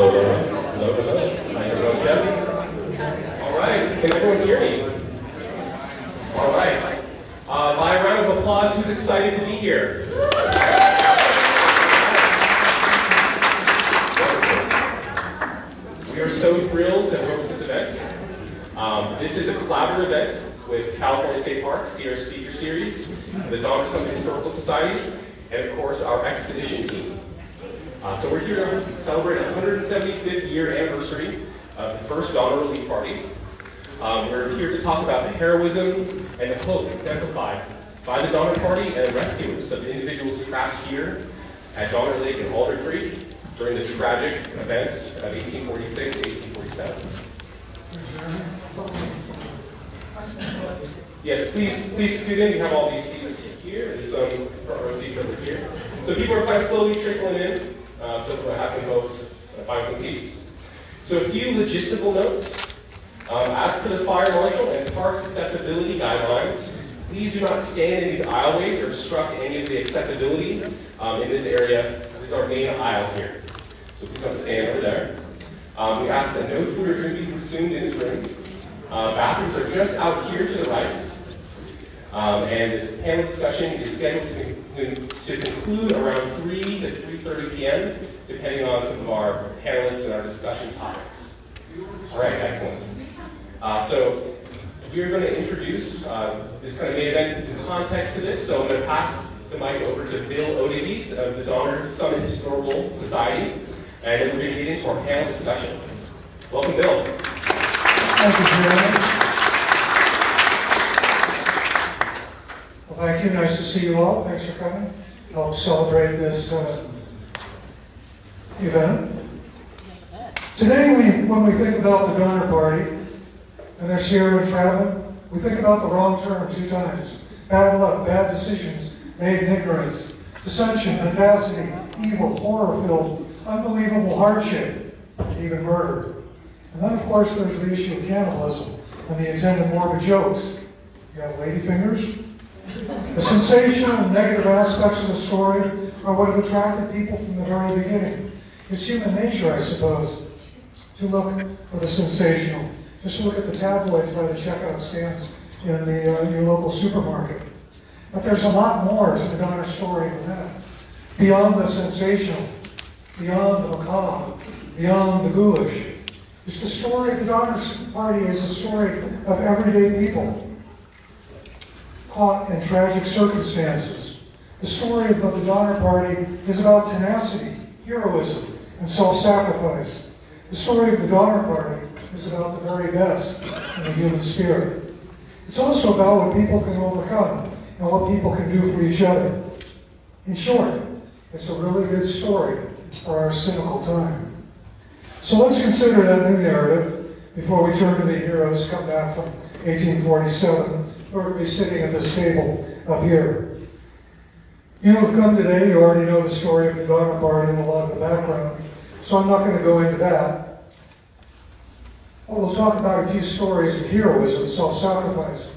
Hello there. Hello, hello. Hi, everyone. Jeff. All right. Can everyone hear me? All right. By a round of applause, who's excited to be here? We are so thrilled to host this event. This is a collaborative event with California State Parks, Sierra Speaker Series, the Donner Summit Historical Society, and of course our expedition team. So we're here to celebrate the 175th year anniversary of the first Donner Relief Party. We're here to talk about the heroism and the hope exemplified by the Donner Party and the rescuers of individuals trapped here at Donner Lake and Alder Creek during the tragic events of 1846, 1847. Yes, please scoot in. We have all these seats here. There's some front row seats over here. So people are kind of slowly trickling in. So we're going to have some folks find some seats. So a few logistical notes. As per the fire marshal and parks accessibility guidelines, please do not stand in these aisleways or obstruct any of the accessibility in this area. This is our main aisle here. So please don't stand over there. We ask that no food or drink be consumed in this room. Bathrooms are just out here to the right. And this panel discussion is scheduled to conclude around 3 to 3:30 p.m., depending on some of our panelists and our discussion topics. All right, excellent. So we're going to introduce this kind of main event in some context to this. So I'm going to pass the mic over to Bill Odavies of the Donner Summit Historical Society, and then we're going to get into our panel discussion. Welcome, Bill. Thank you, Jeremy. Well, thank you. Nice to see you all. Thanks for coming. Help celebrate this event. Today, when we think about the Donner Party and their Sierra entrapment, we think about the wrong term 2 times. Bad luck, bad decisions made in ignorance, dissension, mendacity, evil, horror-filled, unbelievable hardship, even murder. And then, of course, there's the issue of cannibalism and the intended morbid jokes. You have ladyfingers. The sensational and negative aspects of the story are what have attracted people from the very beginning. It's human nature, I suppose, to look for the sensational. Just look at the tabloids by the checkout stands in your local supermarket. But there's a lot more to the Donner story than that. Beyond the sensational, beyond the macabre, beyond the ghoulish. It's the story of the Donner Party is the story of everyday people caught in tragic circumstances. The story of the Donner Party is about tenacity, heroism, and self-sacrifice. The story of the Donner Party is about the very best in the human spirit. It's also about what people can overcome and what people can do for each other. In short, it's a really good story for our cynical time. So let's consider that new narrative before we turn to the heroes come back from 1847, who are going to be sitting at this table up here. You who have come today, you already know the story of the Donner Party and a lot of the background, so I'm not going to go into that. But we'll talk about a few stories of heroism and self-sacrifice.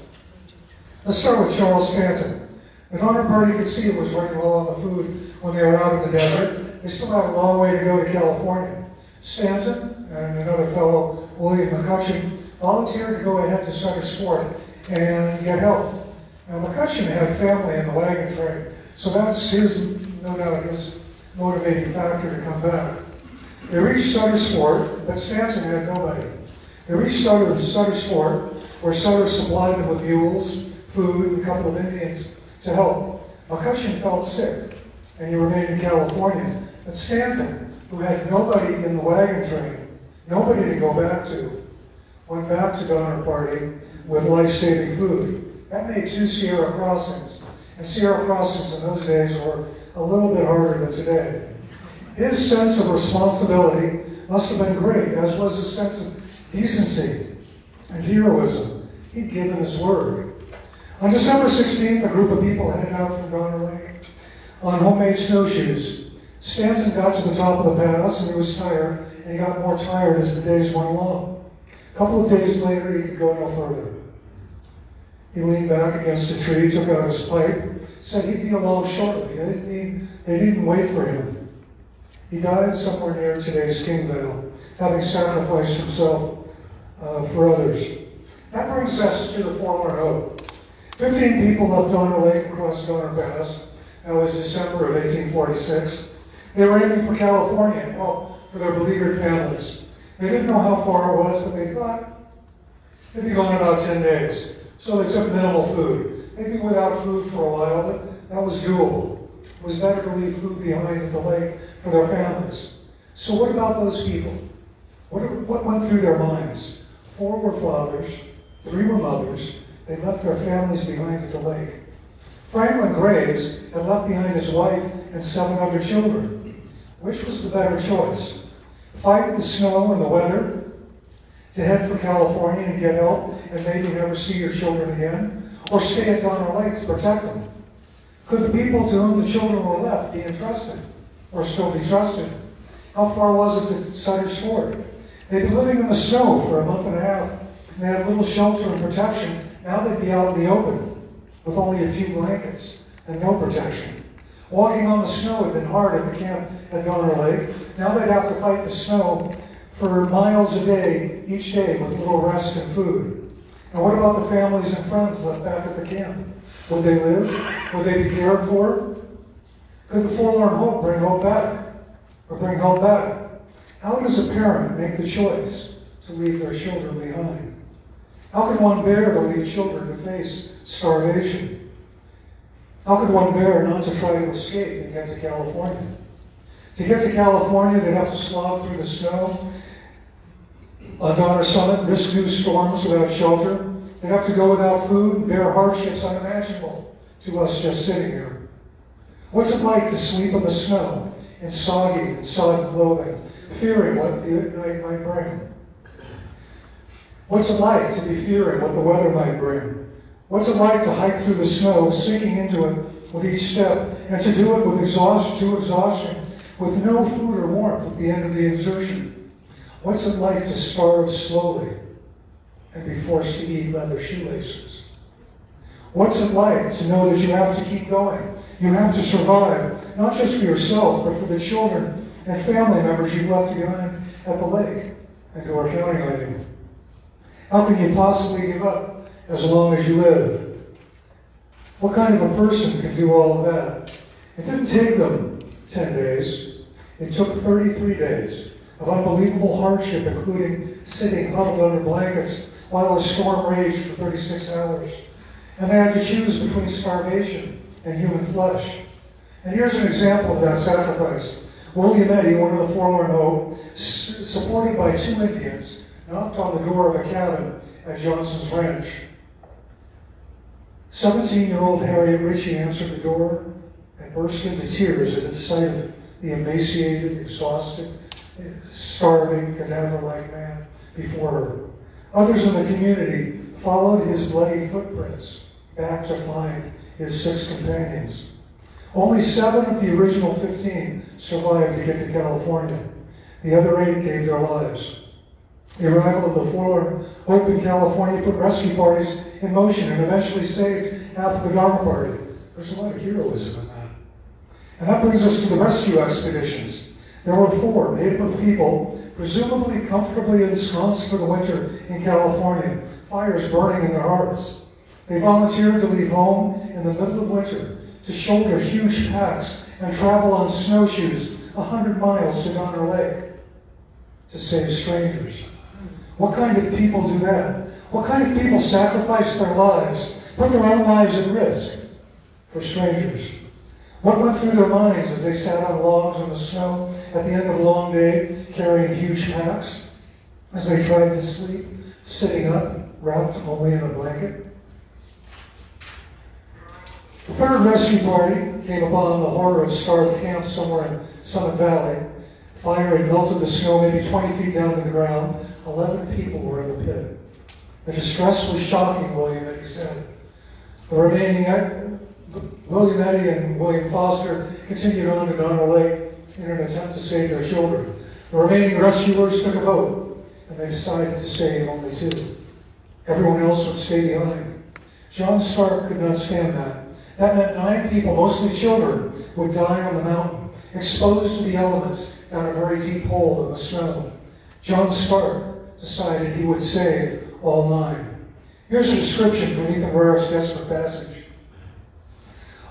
Let's start with Charles Stanton. The Donner Party could see it was running low on the food when they were out in the desert. They still had a long way to go to California. Stanton and another fellow, William McCutcheon, volunteered to go ahead to Center Sport and get help. Now, McCutcheon had family in the wagon train, so that's no doubt his motivating factor to come back. They reached Sutter Sport, but Stanton had nobody. They reached Sutter Sport, where Sutter supplied them with mules, food, and a couple of Indians to help. McCutcheon felt sick, and he remained in California. But Stanton, who had nobody in the wagon train, nobody to go back to, went back to Donner Party with life-saving food. That made 2 Sierra crossings. And Sierra crossings in those days were a little bit harder than today. His sense of responsibility must have been great, as was his sense of decency and heroism. He'd given his word. On December 16th, a group of people headed out from Donner Lake on homemade snowshoes. Stanton got to the top of the pass, and he was tired, and he got more tired as the days went along. A couple of days later, he could go no further. He leaned back against a tree, took out his pipe, said he'd be along shortly. They didn't wait for him. He died somewhere near today's Kingvale, having sacrificed himself for others. That brings us to the Forlorn Hope. 15 people left Donner Lake and crossed Donner Pass. That was December of 1846. They were aiming for California and help for their beleaguered families. They didn't know how far it was, but they thought they'd be gone about 10 days. So they took minimal food. They'd be without food for a while, but that was doable. It was better to leave food behind at the lake for their families. So what about those people? What went through their minds? 4 were fathers, 3 were mothers. They left their families behind at the lake. Franklin Graves had left behind his wife and 7 other children. Which was the better choice? Fight the snow and the weather to head for California and get help and maybe never see your children again? Or stay at Donner Lake to protect them? Could the people to whom the children were left be entrusted or still be trusted? How far was it to Sutter's Fort? They'd been living in the snow for a month and a half, and they had little shelter and protection. Now they'd be out in the open with only a few blankets and no protection. Walking on the snow had been hard at the camp at Donner Lake. Now they'd have to fight the snow for miles a day, each day, with little rest and food. And what about the families and friends left back at the camp? Would they live? Would they be cared for? Could the Forlorn Hope bring hope back? Or bring help back? How does a parent make the choice to leave their children behind? How can one bear to leave children to face starvation? How could one bear not to try to escape and get to California? To get to California, they'd have to slog through the snow on Donner Summit, risk new storms without shelter. They'd have to go without food, bear hardships unimaginable to us just sitting here. What's it like to sleep in the snow in soggy and sodden clothing, fearing what the night might bring? What's it like to be fearing what the weather might bring? What's it like to hike through the snow, sinking into it with each step, and to do it with exhaustion, with no food or warmth at the end of the exertion? What's it like to starve slowly and be forced to eat leather shoelaces? What's it like to know that you have to keep going? You have to survive, not just for yourself, but for the children and family members you've left behind at the lake and who are counting on you. How can you possibly give up as long as you live? What kind of a person can do all of that? It didn't take them 10 days. It took 33 days of unbelievable hardship, including sitting huddled under blankets while a storm raged for 36 hours. And they had to choose between starvation and human flesh. And here's an example of that sacrifice. William Eddy, one of the Forlorn Hope, supported by 2 Indians, knocked on the door of a cabin at Johnson's Ranch. 17-year-old Harriet Ritchie answered the door and burst into tears at the sight of the emaciated, exhausted, starving, cadaver-like man before her. Others in the community followed his bloody footprints back to find his 6 companions. Only 7 of the original 15 survived to get to California. The other 8 gave their lives. The arrival of the Forlorn Hope in California put rescue parties in motion and eventually saved half of the Dharma Party. There's a lot of heroism in that. And that brings us to the rescue expeditions. There were 4 made up of people, presumably comfortably ensconced for the winter in California, fires burning in their hearts. They volunteered to leave home in the middle of winter, to shoulder huge packs and travel on snowshoes 100 miles to Donner Lake to save strangers. What kind of people do that? What kind of people sacrifice their lives, put their own lives at risk for strangers? What went through their minds as they sat on logs in the snow at the end of a long day, carrying huge packs, as they tried to sleep, sitting up, wrapped only in a blanket? The 3rd rescue party came upon the horror of starved camp somewhere in Summit Valley. Fire had melted the snow maybe 20 feet down to the ground. 11 people were in the pit. The distress was shocking, William Eddy said. The remaining William Eddy and William Foster continued on to Donner Lake in an attempt to save their children. The remaining rescuers took a vote, and they decided to save only 2. Everyone else would stay behind. John Stark could not stand that. That meant 9 people, mostly children, would die on the mountain, exposed to the elements down a very deep hole in the snow, John Stark decided he would save all 9. Here's a description from Ethan Rare's desperate passage.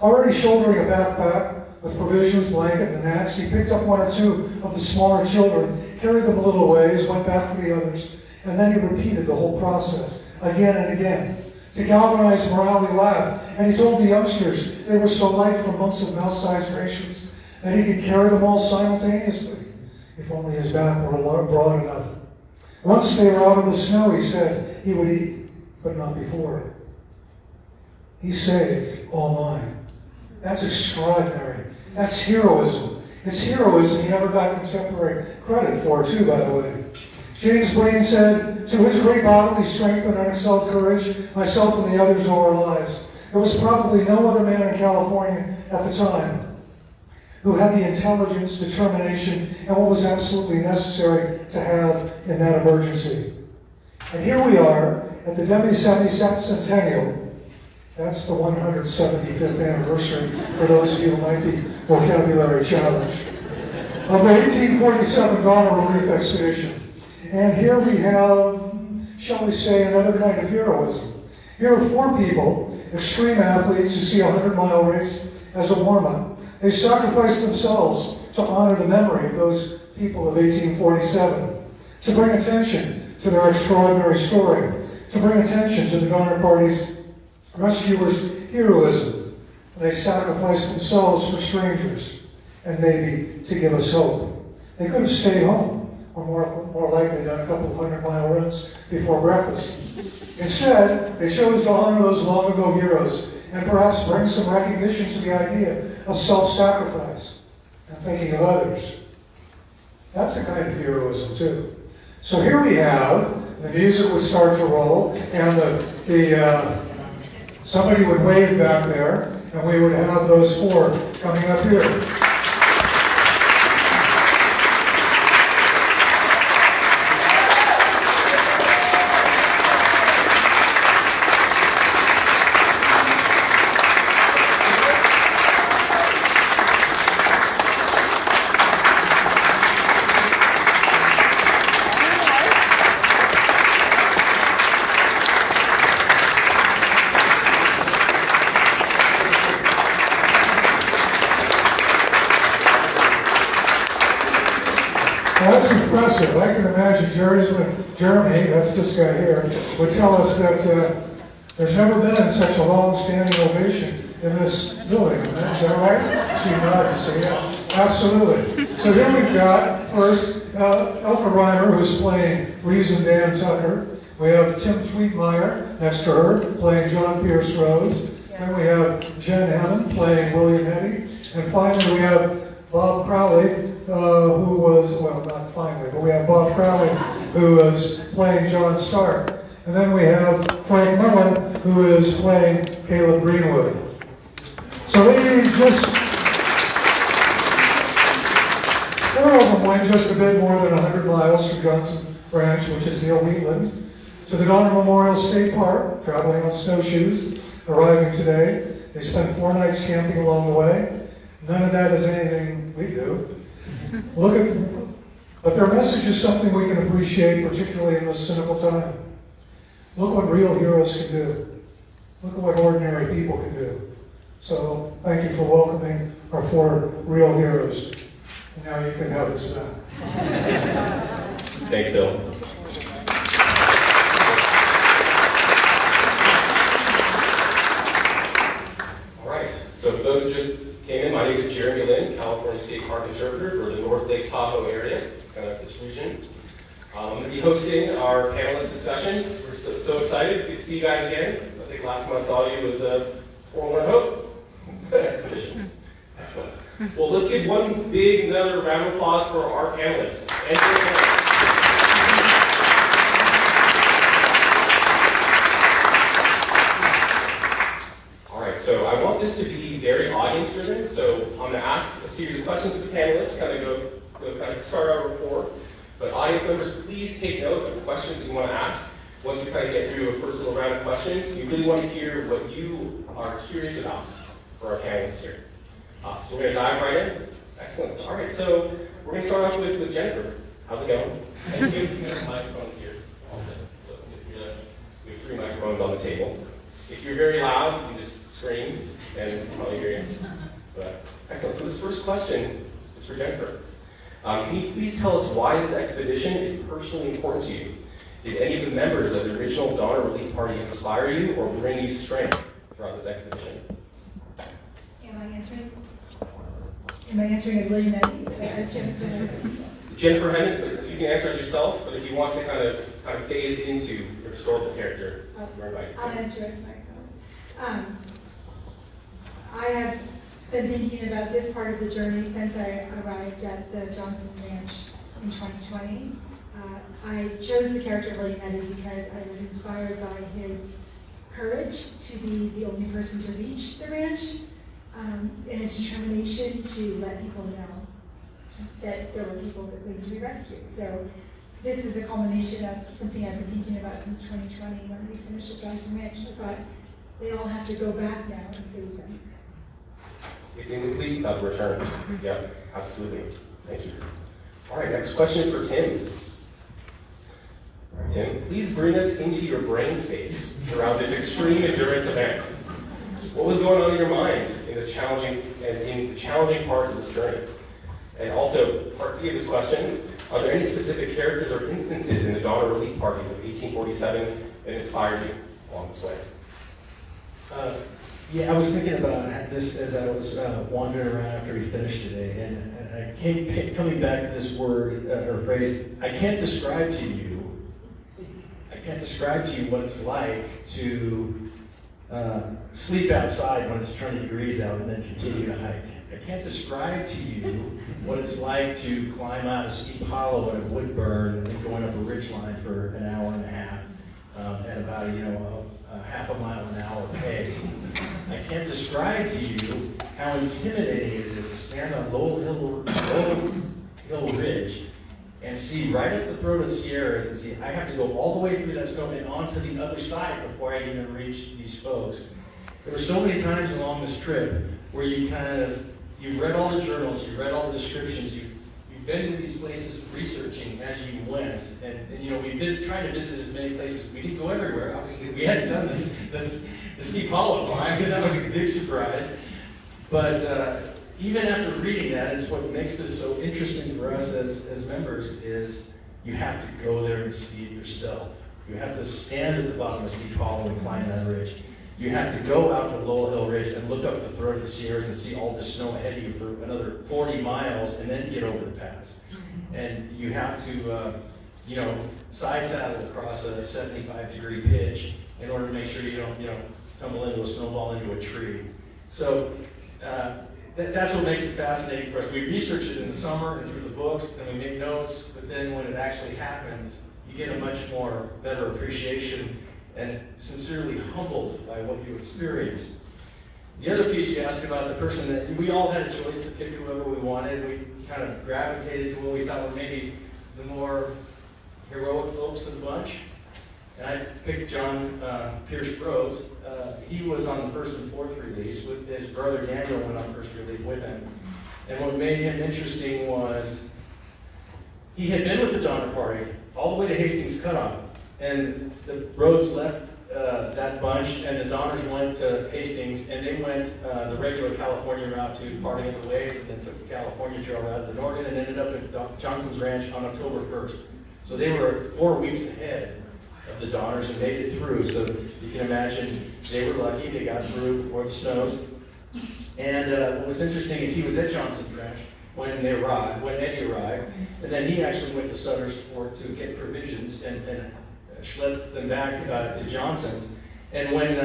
Already shouldering a backpack with provisions, blanket, and an axe, he picked up 1 or 2 of the smaller children, carried them a little ways, went back for the others, and then he repeated the whole process again and again. To galvanize morale, he laughed, and he told the youngsters they were so light from months of mouse-sized rations that he could carry them all simultaneously, if only his back were broad enough. Once they were out of the snow, he said he would eat, but not before. He saved all 9. That's extraordinary. That's heroism. It's heroism he never got contemporary credit for, too, by the way. James Blaine said, to his great bodily strength and unexcelled courage, myself and the others owe our lives. There was probably no other man in California at the time who had the intelligence, determination, and what was absolutely necessary to have in that emergency. And here we are at the demi-centennial. That's the 175th anniversary, for those of you who might be vocabulary challenged, of the 1847 Donner Relief Expedition. And here we have, shall we say, another kind of heroism. Here are 4 people, extreme athletes who see a 100-mile race as a warm-up. They sacrificed themselves to honor the memory of those people of 1847, to bring attention to their extraordinary story, to bring attention to the Donner Party's rescuers' heroism. They sacrificed themselves for strangers, and maybe to give us hope. They could have stayed home, or more likely done a couple of 100-mile runs before breakfast. Instead, they chose to honor those long-ago heroes and perhaps bring some recognition to the idea of self-sacrifice and thinking of others. That's a kind of heroism, too. So here we have, the music would start to roll, and somebody would wave back there, and we would have those 4 coming up here. That's impressive. I can imagine Jeremy, that's this guy here, would tell us that there's never been such a long-standing ovation in this building. Is that right? She nodded, so yeah, absolutely. So here we've got, first, Elka Reimer, who's playing Reason Dan Tucker. We have Tim Tweetmeyer next to her, playing John Pierce Rose. Then we have Jen Hammond playing William Eddy. And finally we have Bob Crowley, who was, well, not finally, but we have Bob Crowley, who is playing John Stark. And then we have Frank Mullen, who is playing Caleb Greenwood. So they just, 4 of them went just a bit more than 100 miles from Johnson Branch, which is near Wheatland, to the Donner Memorial State Park, traveling on snowshoes, arriving today. They spent 4 nights camping along the way. None of that is anything we do. But their message is something we can appreciate, particularly in this cynical time. Look what real heroes can do. Look at what ordinary people can do. So thank you for welcoming our 4 real heroes. And now you can have this back. Thanks, Bill. All right. So for those who just came in, my name is Jeremy Lynn, California State Park Interpreter for the North Lake Tahoe area. It's kind of this region. I'm going to be hosting our panelist discussion. We're so excited. Good to see you guys again. I think last time I saw you was Forlorn Hope exhibition. Excellent. Well, let's give one big, another round of applause for our panelists. All right, so I want this to be very audience-driven. So I'm going to ask a series of questions to the panelists, kind of start our rapport. But audience members, please take note of the questions that you want to ask. Once we kind of get through a personal round of questions, we really want to hear what you are curious about for our panelists here. So we're going to dive right in. Excellent. All right, so we're going to start off with Jennifer. How's it going? And you have microphones here also. So we have 3 microphones on the table. If you're very loud, you can just scream and we'll probably hear you. But excellent. So this first question is for Jennifer. Can you please tell us why this expedition is personally important to you? Did any of the members of the original Donner Relief Party inspire you or bring you strength throughout this expedition? Am I answering? Am I answering as William Eddy? Jennifer Hennig, you can answer it yourself, but if you want to kind of phase into your historical character, you're invited. I'll answer as myself. I have been thinking about this part of the journey since I arrived at the Johnson Ranch in 2020. I chose the character of William Eddy because I was inspired by his courage to be the only person to reach the ranch, and his determination to let people know that there were people that needed to be rescued. So this is a culmination of something I've been thinking about since 2020 when we finished at Johnson Ranch. I thought they all have to go back now and save them. It's incomplete without the return. Yeah, absolutely. Thank you. All right, next question is for Tim. All right, Tim, please bring us into your brain space around this extreme endurance event. What was going on in your mind in this challenging and in the challenging parts of this journey? And also, part B of this question, are there any specific characters or instances in the Donner Relief Parties of 1847 that inspired you along this way? Yeah, I was thinking about this as I was wandering around after we finished today, and I kept coming back to this word or phrase. I can't describe to you what it's like to sleep outside when it's 20 degrees out and then continue to hike. I can't describe to you what it's like to climb out a steep hollow in a wood burn and going up a ridge line for an hour and a half at about a half a mile an hour pace. I can't describe to you how intimidating it is to stand on low hill ridge and see right at the throat of the Sierras and see I have to go all the way through that snow and onto the other side before I even reach these folks. There were so many times along this trip where you read all the journals, you read all the descriptions, you've been to these places researching as you went, and we tried to visit as many places. We didn't go everywhere. Obviously, we hadn't done this steep hollow climb because that was a big surprise. But even after reading that, it's what makes this so interesting for us as members is you have to go there and see it yourself. You have to stand at the bottom of the steep hollow and climb that ridge. You have to go out to Lowell Hill Ridge and look up the throat of the Sierras and see all the snow ahead of you for another 40 miles and then get over the pass. And you have to, side saddle across a 75-degree pitch in order to make sure you don't, tumble into a snowball into a tree. So that's what makes it fascinating for us. We research it in the summer and through the books, and we make notes, but then when it actually happens, you get a much more better appreciation and sincerely humbled by what you experience. The other piece you asked about the person that we all had a choice to pick whoever we wanted. We kind of gravitated to what we thought were maybe the more heroic folks of the bunch. And I picked John Pierce Rhodes. He was on the first and fourth release. With his brother Daniel went on first relief with him. And what made him interesting was he had been with the Donner Party all the way to Hastings Cutoff. And the Rhodes left that bunch, and the Donners went to Hastings, and they went the regular California route to Parting of the Waves, and then took the California Trail route to Norton, and ended up at Johnson's Ranch on October 1st. So they were 4 weeks ahead of the Donners and made it through. So you can imagine they were lucky; they got through before the snows. And what was interesting is he was at Johnson's Ranch when Eddie arrived, and then he actually went to Sutter's Fort to get provisions and schlepped them back to Johnson's. And when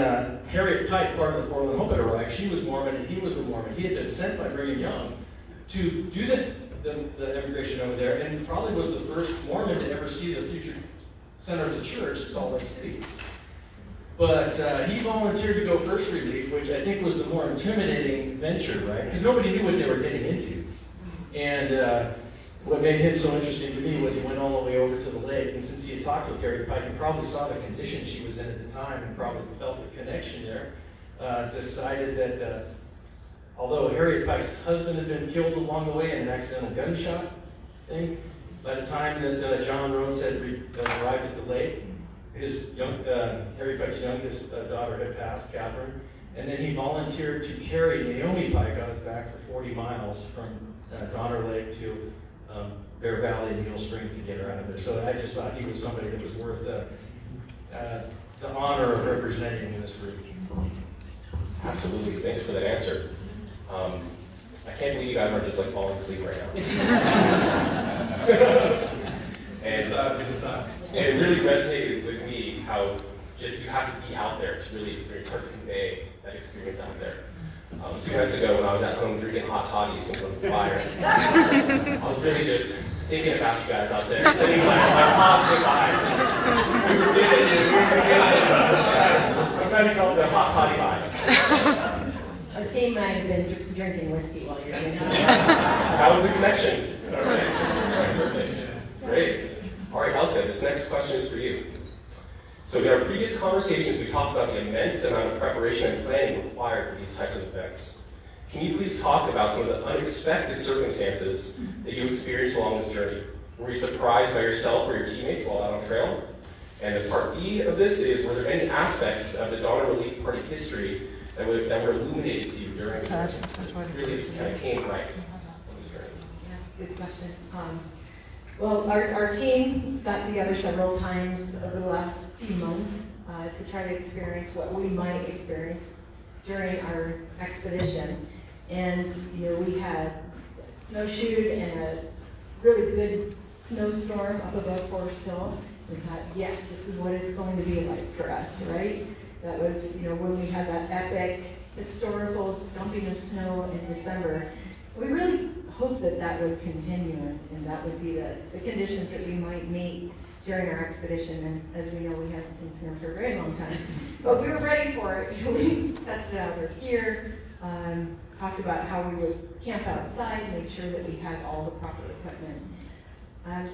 Harriet Pike, part of the Forlorn Hope, had arrived, she was Mormon and he was a Mormon. He had been sent by Brigham Young to do the immigration over there, and probably was the first Mormon to ever see the future center of the church, Salt Lake City. But he volunteered to go first relief, which I think was the more intimidating venture, right? Because nobody knew what they were getting into. And what made him so interesting to me was he went all the way over to the lake, and since he had talked with Harriet Pike and probably saw the condition she was in at the time and probably felt the connection there, decided that although Harriet Pike's husband had been killed along the way in an accidental gunshot thing, by the time that John Rhodes had arrived at the lake, Harriet Pike's youngest daughter had passed, Catherine, and then he volunteered to carry Naomi Pike on his back for 40 miles from Donner Lake to Bear Valley and Needle Springs to get her out of there. So I just thought he was somebody that was worth the honor of representing in this group. Absolutely. Thanks for that answer. I can't believe you guys aren't just like falling asleep right now. And it really resonated with me how just you have to be out there to really experience, hard to convey that experience out there. 2 nights ago when I was at home drinking hot toddies in front of the fire, I was really just thinking about you guys out there, sending my positive vibes. I'm glad you called it the hot toddy vibes. Our team might have been drinking whiskey while you're doing that. That was the connection. All right. Perfect. Great. All right, Elka, this next question is for you. So in our previous conversations, we talked about the immense amount of preparation and planning required for these types of events. Can you please talk about some of the unexpected circumstances that you experienced along this journey? Were you surprised by yourself or your teammates while out on trail? And the part B of this is, were there any aspects of the Donner Relief Party history that were illuminated to you during the journey? Really just kind of came right on this journey. Yeah, good question. Well, our team got together several times over the last few months to try to experience what we might experience during our expedition. And, we had snowshoed and a really good snowstorm up above Forest Hill. We thought, yes, this is what it's going to be like for us, right? That was, when we had that epic historical dumping of snow in December. We really hoped that that would continue, and that would be the conditions that we might meet during our expedition. And as we know, we haven't seen snow for a very long time. But we were ready for it. We tested out our gear, talked about how we would camp outside, make sure that we had all the proper equipment.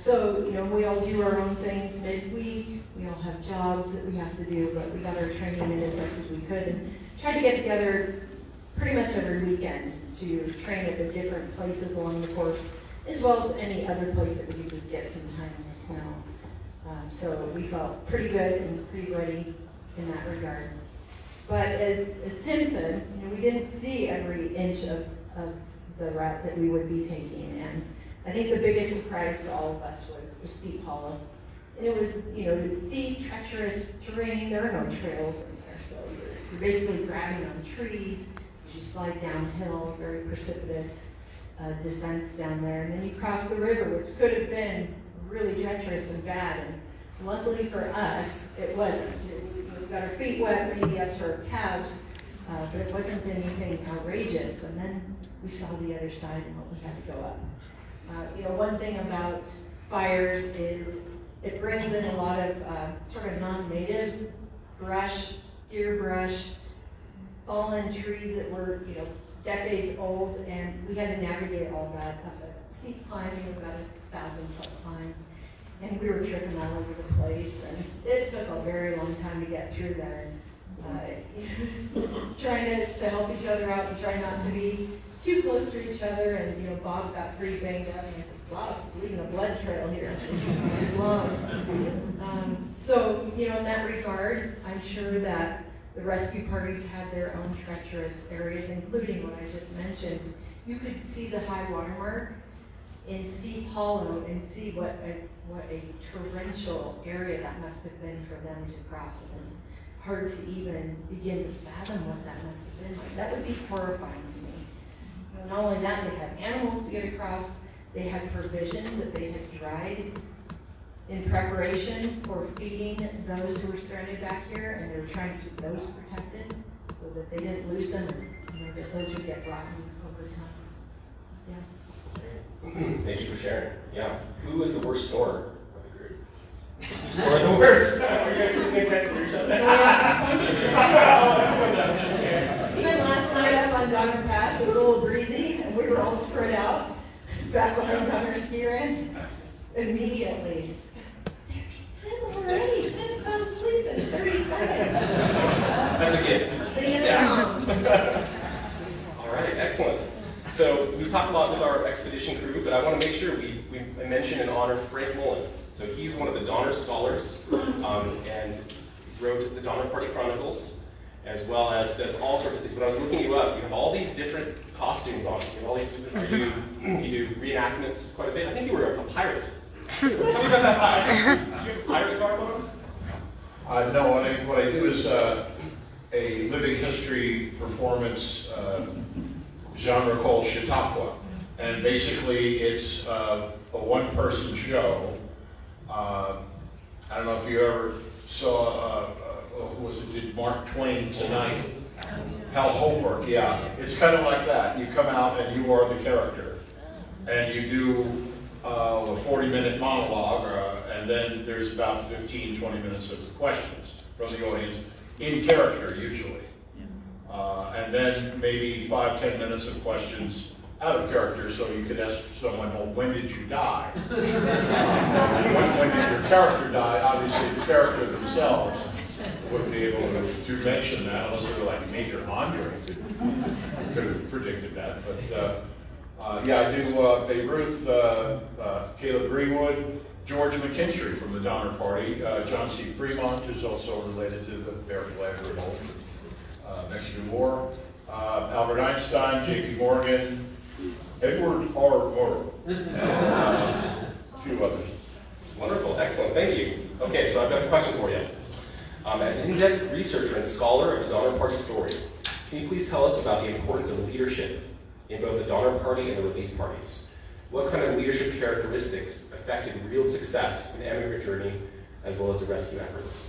So, we all do our own things midweek. We all have jobs that we have to do, but we got our training in as much as we could and tried to get together pretty much every weekend to train at the different places along the course, as well as any other place that we could just get some time in the snow. So we felt pretty good and pretty ready in that regard. But as Tim said, we didn't see every inch of the route that we would be taking. And I think the biggest surprise to all of us was the steep hollow. And it was, the steep, treacherous terrain. There are no trails in there, so you're basically grabbing on trees. You slide downhill, very precipitous descents down there, and then you cross the river, which could have been really treacherous and bad. And luckily for us, it wasn't. We got our feet wet, maybe up to our calves, but it wasn't anything outrageous. And then we saw the other side and what we had to go up. One thing about fires is it brings in a lot of sort of non-native brush, deer brush, fallen trees that were, decades old, and we had to navigate all that up a steep climb, about 1,000-foot climb, and we were tripping all over the place, and it took a very long time to get through there. Trying to help each other out and try not to be too close to each other, and Bob got pretty banged up, and I said, "Wow, leaving a blood trail here." So, in that regard, I'm sure that the rescue parties had their own treacherous areas, including what I just mentioned. You could see the high water mark in Steep Hollow and see what a torrential area that must have been for them to cross. And it's hard to even begin to fathom what that must have been like. That would be horrifying to me. Not only that, they had animals to get across. They had provisions that they had dried in preparation for feeding those who were stranded back here, and they were trying to keep those protected so that they didn't lose them, and that those would get rotten over time. Yeah. Thank you for sharing. Yeah. Who was the worst snorer of the group? Or the worst? Are you guys making sense to each other? Even last night up on Donner Pass, it was a little breezy, and we were all spread out back behind Donner Ski Ranch. Immediately, there's Tim already. Tim fell asleep in 30 seconds. That's a gift. Yeah. All right, excellent. Excellent. So we talked a lot with our expedition crew, but I want to make sure we mention and honor Frank Mullen. So he's one of the Donner Scholars, and wrote the Donner Party Chronicles, as well as does all sorts of things. When I was looking you up, you have all these different costumes on. You have all these different, you do reenactments quite a bit. I think you were a pirate. Tell me about that pirate. Do you have a pirate garb on? No, what I do is a living history performance genre called Chautauqua. And basically it's a one-person show. I don't know if you ever saw, who was it, did Mark Twain Tonight? Hal Holbrook, yeah. It's kind of like that. You come out and you are the character. And you do a 40-minute monologue, and then there's about 15, 20 minutes of questions from the audience, in character usually. And then maybe 5, 10 minutes of questions out of character, so you could ask someone, well, when did you die? When did your character die? Obviously, the character themselves wouldn't be able to mention that unless they were like Major Andre could have predicted that. But yeah, I do Beirut, Caleb Greenwood, George McKinstry from the Donner Party, John C. Fremont, who's also related to the Bear Flag Revolt, Mexican War, Albert Einstein, J.P. Morgan, Edward R. Murrow, and a few others. Wonderful, excellent, thank you. Okay, so I've got a question for you. As an in-depth researcher and scholar of the Donner Party story, can you please tell us about the importance of leadership in both the Donner Party and the relief parties? What kind of leadership characteristics affected real success in the emigrant journey as well as the rescue efforts?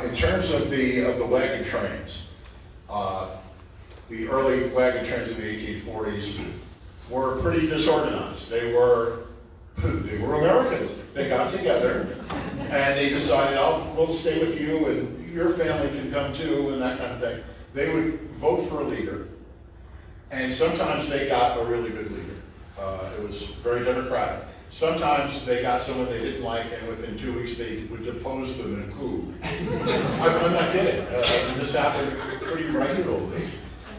In terms of the wagon trains, the early wagon trains in the 1840s were pretty disorganized. They were Americans. They got together and they decided, we'll stay with you and your family can come too, and that kind of thing. They would vote for a leader, and sometimes they got a really good leader. It was very democratic. Sometimes they got someone they didn't like, and within 2 weeks they would depose them in a coup. I'm not kidding. This happened pretty regularly.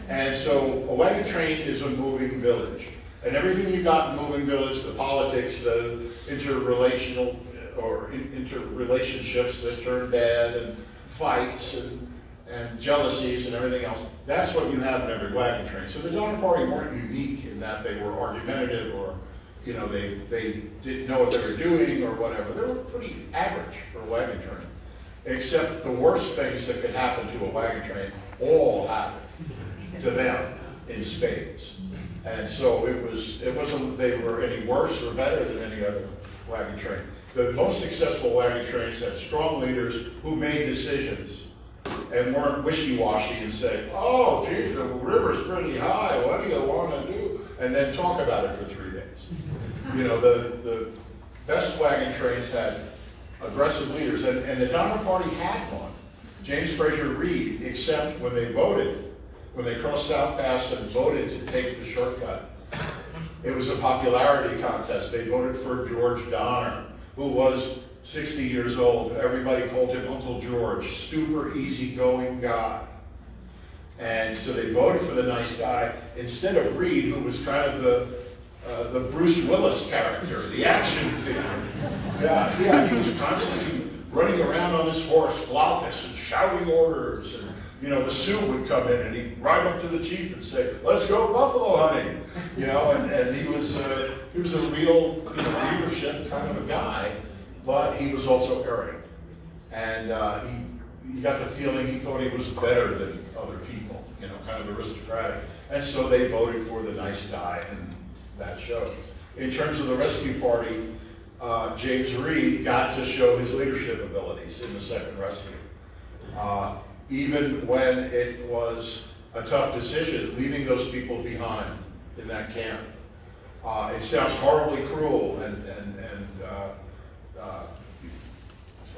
And so a wagon train is a moving village. And everything you got in moving village, the politics, the interrelationships that turn bad, and fights, and jealousies and everything else, that's what you have in every wagon train. So the Donner Party weren't unique in that they were argumentative, or they didn't know what they were doing or whatever. They were pretty average for a wagon train. Except the worst things that could happen to a wagon train all happened to them in spades. And so it wasn't they were any worse or better than any other wagon train. The most successful wagon trains had strong leaders who made decisions and weren't wishy-washy and said, oh, gee, the river's pretty high, what do you want to do? And then talk about it for 3 days. The best wagon trains had aggressive leaders, and the Donner Party had one. James Fraser Reed, except when they voted, when they crossed South Pass and voted to take the shortcut, it was a popularity contest. They voted for George Donner, who was 60 years old. Everybody called him Uncle George, super easygoing guy. And so they voted for the nice guy instead of Reed, who was kind of the Bruce Willis character, the action figure. Yeah, he was constantly running around on his horse, glaucous and shouting orders. And the Sioux would come in and he'd ride up to the chief and say, "Let's go buffalo hunting." And he was a real leadership kind of a guy, but he was also arrogant. And you got the feeling he thought he was better than other people, kind of aristocratic. And so they voted for the nice guy, and that showed. In terms of the rescue party, James Reed got to show his leadership abilities in the second rescue. Even when it was a tough decision, leaving those people behind in that camp. It sounds horribly cruel,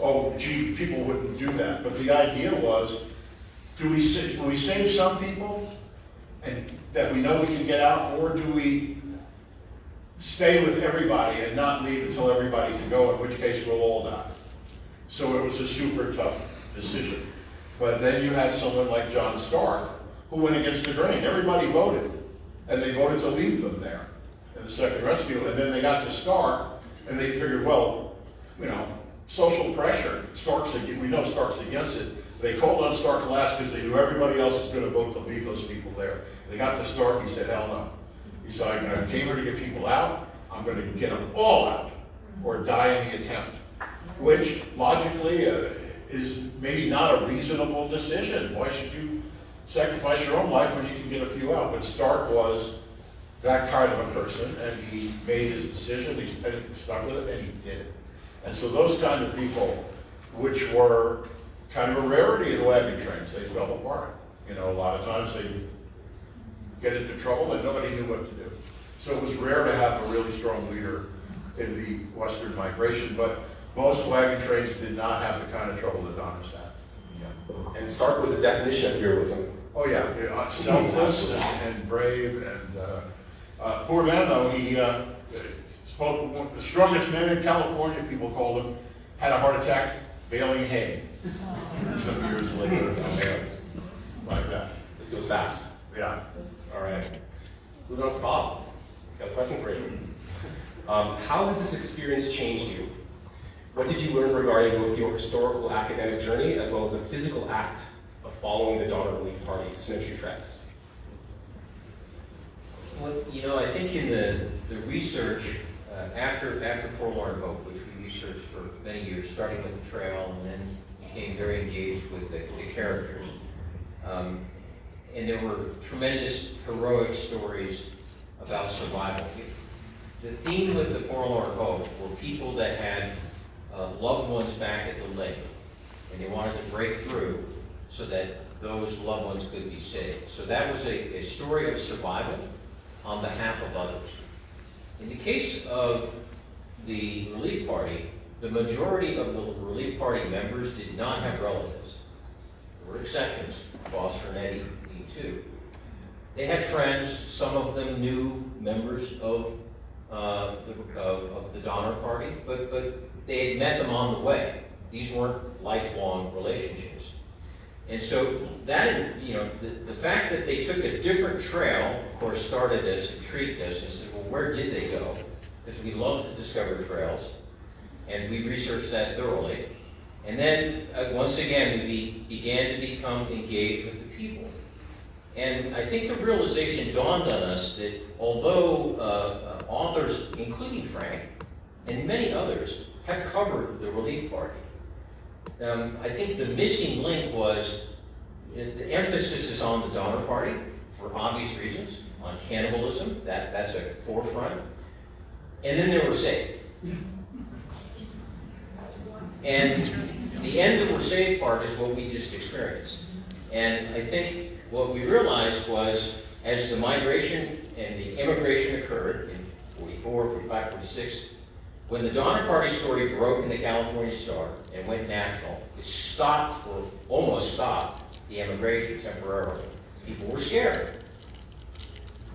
oh, gee, people wouldn't do that. But the idea was, do we save some people and that we know we can get out, or do we stay with everybody and not leave until everybody can go, in which case we'll all die? So it was a super tough decision. But then you had someone like John Stark, who went against the grain. Everybody voted. and they voted to leave them there in the second rescue. And then they got to Stark, and they figured, well, you know, social pressure. We know Stark's against it. They called on Stark last because they knew everybody else was going to vote to leave those people there. They got to Stark, he said, hell no. He said, I came here to get people out. I'm going to get them all out, or die in the attempt. Which, logically, is maybe not a reasonable decision. Why should you sacrifice your own life when you can get a few out? But Stark was that kind of a person, and he made his decision, he stuck with it, and he did it. And so those kind of people, which were kind of a rarity in wagon trains, they fell apart. You know, a lot of times they get into trouble and nobody knew what to do. So it was rare to have a really strong leader in the Western migration, but most wagon trains did not have the kind of trouble that Donner's had. And Stark was the definition of heroism. Oh yeah, selfless and brave, and poor man though, he spoke, one of the strongest men in California, people called him, had a heart attack baling hay. Some years later, like that. It was fast. Yeah. All right. Moving on to Bob. Got a question for you. How has this experience changed you? What did you learn regarding both your historical academic journey as well as the physical act of following the Donner Relief Party snowshoe treks? Well, you know, I think in the research after Forlorn Hope, which we researched for many years, starting with the trail and then became very engaged with the characters. And there were tremendous heroic stories about survival. The theme with the Forlorn Hope were people that had loved ones back at the lake, and they wanted to break through so that those loved ones could be saved. So that was a story of survival on behalf of others. In the case of the Relief Party, the majority of the Relief Party members did not have relatives. There were exceptions, Foster and Eddie too. They had friends, some of them knew members of the Donner Party, but they had met them on the way. These weren't lifelong relationships. And so that, you know, the fact that they took a different trail, of course, started this and treated this and said, well, where did they go? Because we love to discover trails, and we researched that thoroughly. And then, once again, we began to become engaged with the people. And I think the realization dawned on us that although authors, including Frank, and many others, have covered the Relief Party, I think the missing link was the emphasis is on the Donner Party for obvious reasons, on cannibalism, that's a forefront, and then they were saved. And the end that we're saved part is what we just experienced. And I think what we realized was as the migration and the immigration occurred in 44, 45, 46, when the Donner Party story broke in the California Star and went national, it stopped or almost stopped the immigration temporarily. People were scared.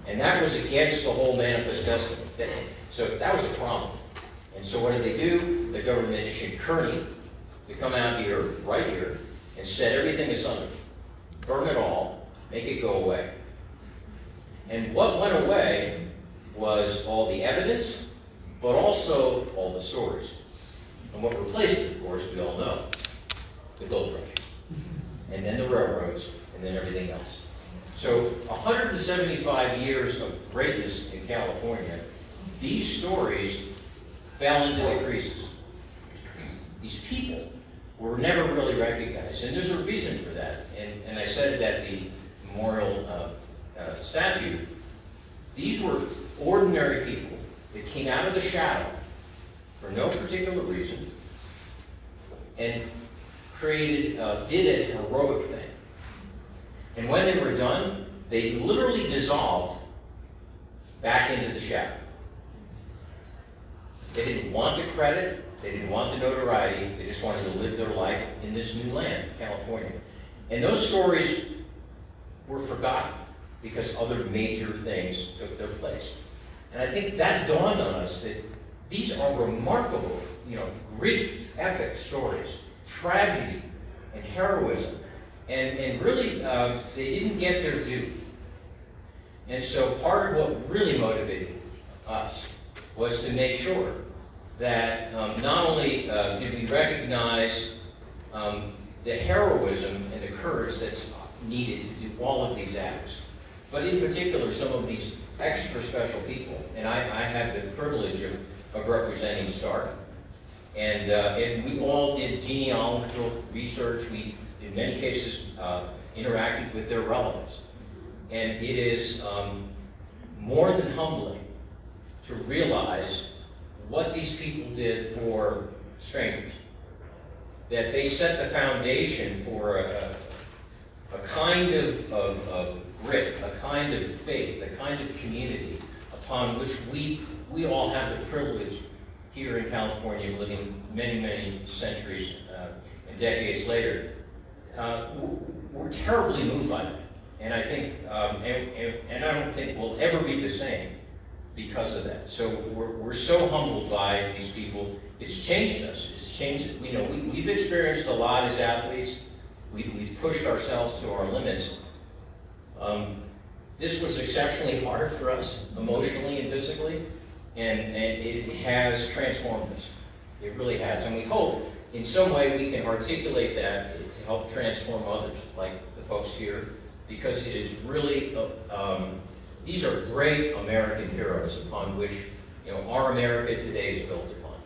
And that was against the whole Manifest Destiny. So that was a problem. And so what did they do? The government issued Kearney to come out here, right here, and set everything asunder. Burn it all, make it go away. And what went away was all the evidence, but also all the stories. And what replaced it, of course, we all know, the gold rush, and then the railroads, and then everything else. So 175 years of greatness in California, these stories fell into the creases. These people were never really recognized, and there's a reason for that. And I said it at the memorial statue. These were ordinary people that came out of the shadow for no particular reason and did a heroic thing. And when they were done, they literally dissolved back into the shadow. They didn't want the credit, they didn't want the notoriety, they just wanted to live their life in this new land, California. And those stories were forgotten because other major things took their place. And I think that dawned on us that these are remarkable, Greek epic stories, tragedy and heroism. And really, they didn't get their due. And so part of what really motivated us was to make sure that not only did we recognize the heroism and the courage that's needed to do all of these acts, but in particular some of these extra special people. And I had the privilege of representing Stark. And we all did genealogical research. We, in many cases, interacted with their relatives. And it is more than humbling to realize what these people did for strangers. That they set the foundation for a kind of grit, a kind of faith, a kind of community upon which we all have the privilege here in California, living many, many centuries and decades later. We're terribly moved by that. And I think, and I don't think we'll ever be the same because of that. So we're so humbled by these people. It's changed us. It's changed, we've experienced a lot as athletes. We've pushed ourselves to our limits. This was exceptionally hard for us, emotionally and physically, and it has transformed us. It really has. And we hope in some way we can articulate that to help transform others, like the folks here, because it is really, these are great American heroes upon which our America today is built upon.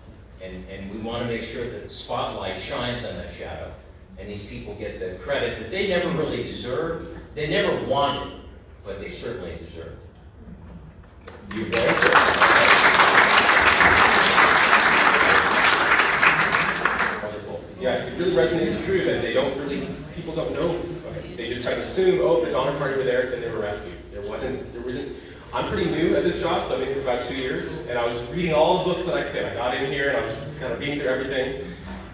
And we want to make sure that the spotlight shines on that shadow, and these people get the credit that they never really deserved, they never wanted, but they certainly deserve. You've answered. Wonderful. Yeah, it really resonates true that people don't know. Okay, they just kind of assume, oh, the Donner Party were there, then they were rescued. There wasn't. I'm pretty new at this job, so I've been here for about 2 years, and I was reading all the books that I could. I got in here and I was kind of reading through everything,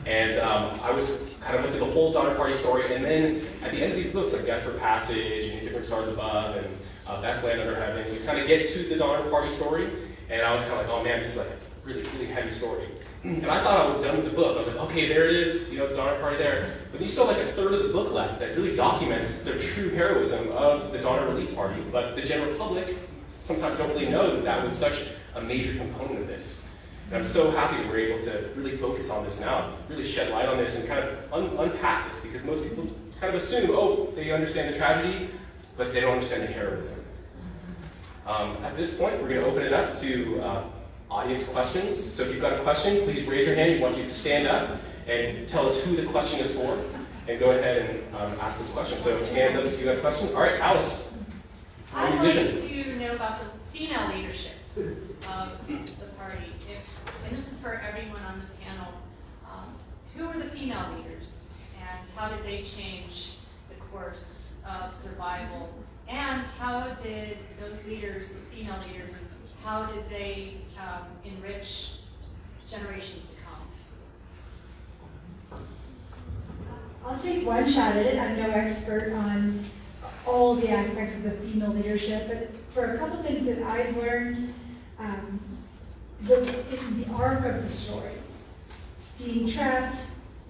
and I was kind of went through the whole Donner Party story, and then at the end of these books, like Guess for Passage and Different Stars Above and Best Land Under Heaven, we kind of get to the Donner Party story, and I was kind of like, oh man, this is like a really, really heavy story. And I thought I was done with the book. I was like, okay, there it is, the Donner Party there. But you still have like a third of the book left that really documents the true heroism of the Donner Relief Party. But the general public sometimes don't really know that was such a major component of this. And I'm so happy that we're able to really focus on this now, really shed light on this and kind of unpack this, because most people kind of assume, oh, they understand the tragedy, but they don't understand the heroism. At this point, we're going to open it up to audience questions. So if you've got a question, please raise your hand. We want you to stand up and tell us who the question is for, and go ahead and ask this question. So hands up if you've got a question. All right, Alice. I'd like to know about the female leadership of the party. And this is for everyone on the panel. Who were the female leaders, and how did they change the course of survival? And how did those leaders, the female leaders, how did they enrich generations to come? I'll take one shot at it. I'm no expert on all the aspects of the female leadership, but for a couple things that I've learned, in the arc of the story, being trapped,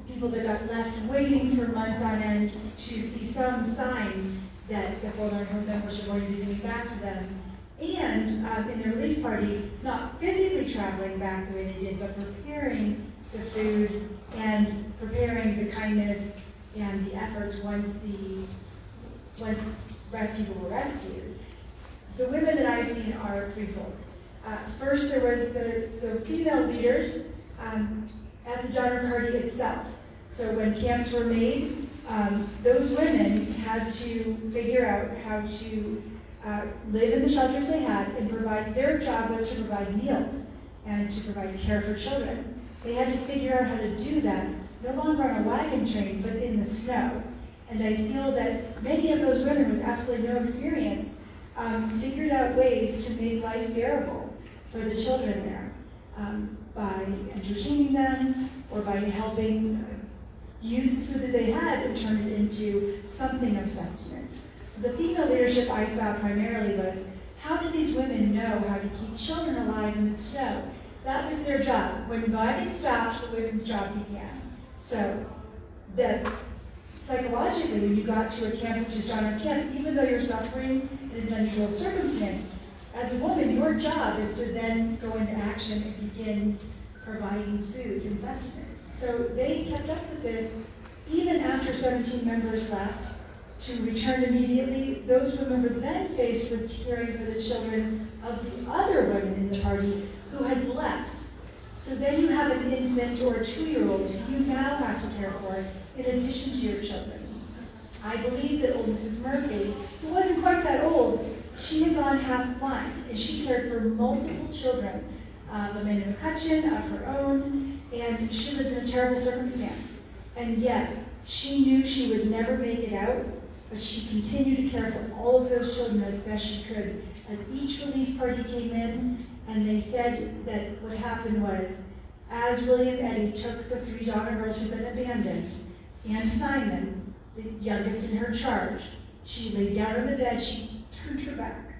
people that got left waiting for months on end to see some sign that the Forlorn Hope members are going to be giving back to them, and in the relief party, not physically traveling back the way they did, but preparing the food and preparing the kindness and the efforts once people were rescued. The women that I've seen are threefold. First, there was the female leaders at the Donner Party itself. So when camps were made, those women had to figure out how to live in the shelters they had and provide. Their job was to provide meals and to provide care for children. They had to figure out how to do that, no longer on a wagon train, but in the snow. And I feel that many of those women with absolutely no experience figured out ways to make life bearable for the children there by entertaining them or by helping use the food that they had and turn it into something of sustenance. So the female leadership I saw primarily was, how do these women know how to keep children alive in the snow? That was their job. When the wagon stopped, the women's job began. So the psychologically, when you got to a camp such as John F. Camp, even though you're suffering in an unusual circumstance, as a woman, your job is to then go into action and begin providing food and sustenance. So they kept up with this even after 17 members left to return immediately. Those women were then faced with caring for the children of the other women in the party who had left. So then you have an infant or a 2-year-old who you now have to care for in addition to your children. I believe that old Mrs. Murphy, who wasn't quite that old, she had gone half blind, and she cared for multiple children, Amanda McCutcheon, of her own, and she lived in a terrible circumstance. And yet, she knew she would never make it out, but she continued to care for all of those children as best she could. As each relief party came in, and they said that what happened was, as William Eddy took the 3 daughter girls who'd been abandoned, and Simon, the youngest in her charge, she laid down on the bed, she turned her back,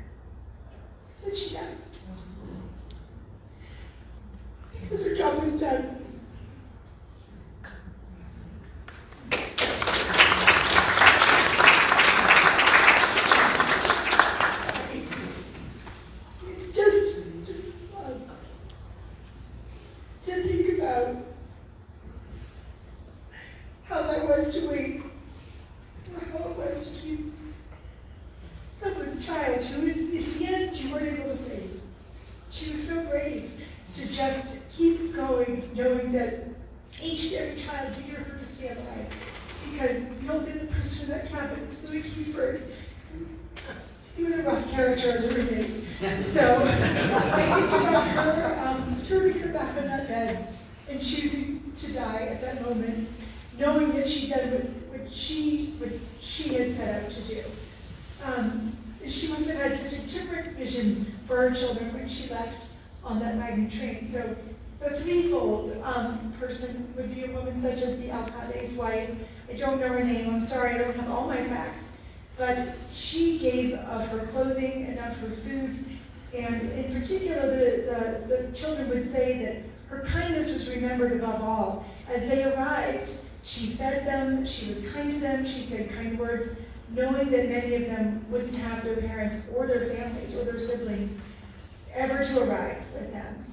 and she died. Because her job was done. It's just to think about how that was to wait, or how it was to keep someone's child who in the end you weren't able to save. She was so brave to just keep going, knowing that each and every child needed her to stay alive. Because the only other person that can happen was Louis Keysburg. He was a rough character as a roommate. So I think about her turning her back on that bed and choosing to die at that moment, knowing that she'd done what she had set out to do. She must have had such a different vision for her children when she left on that magnet train. So the threefold person would be a woman such as the Alcade's wife. I don't know her name, I'm sorry, I don't have all my facts. But she gave of her clothing and of her food. And in particular, the children would say that her kindness was remembered above all. As they arrived, she fed them, she was kind to them, she said kind words, knowing that many of them wouldn't have their parents or their families or their siblings ever to arrive with them.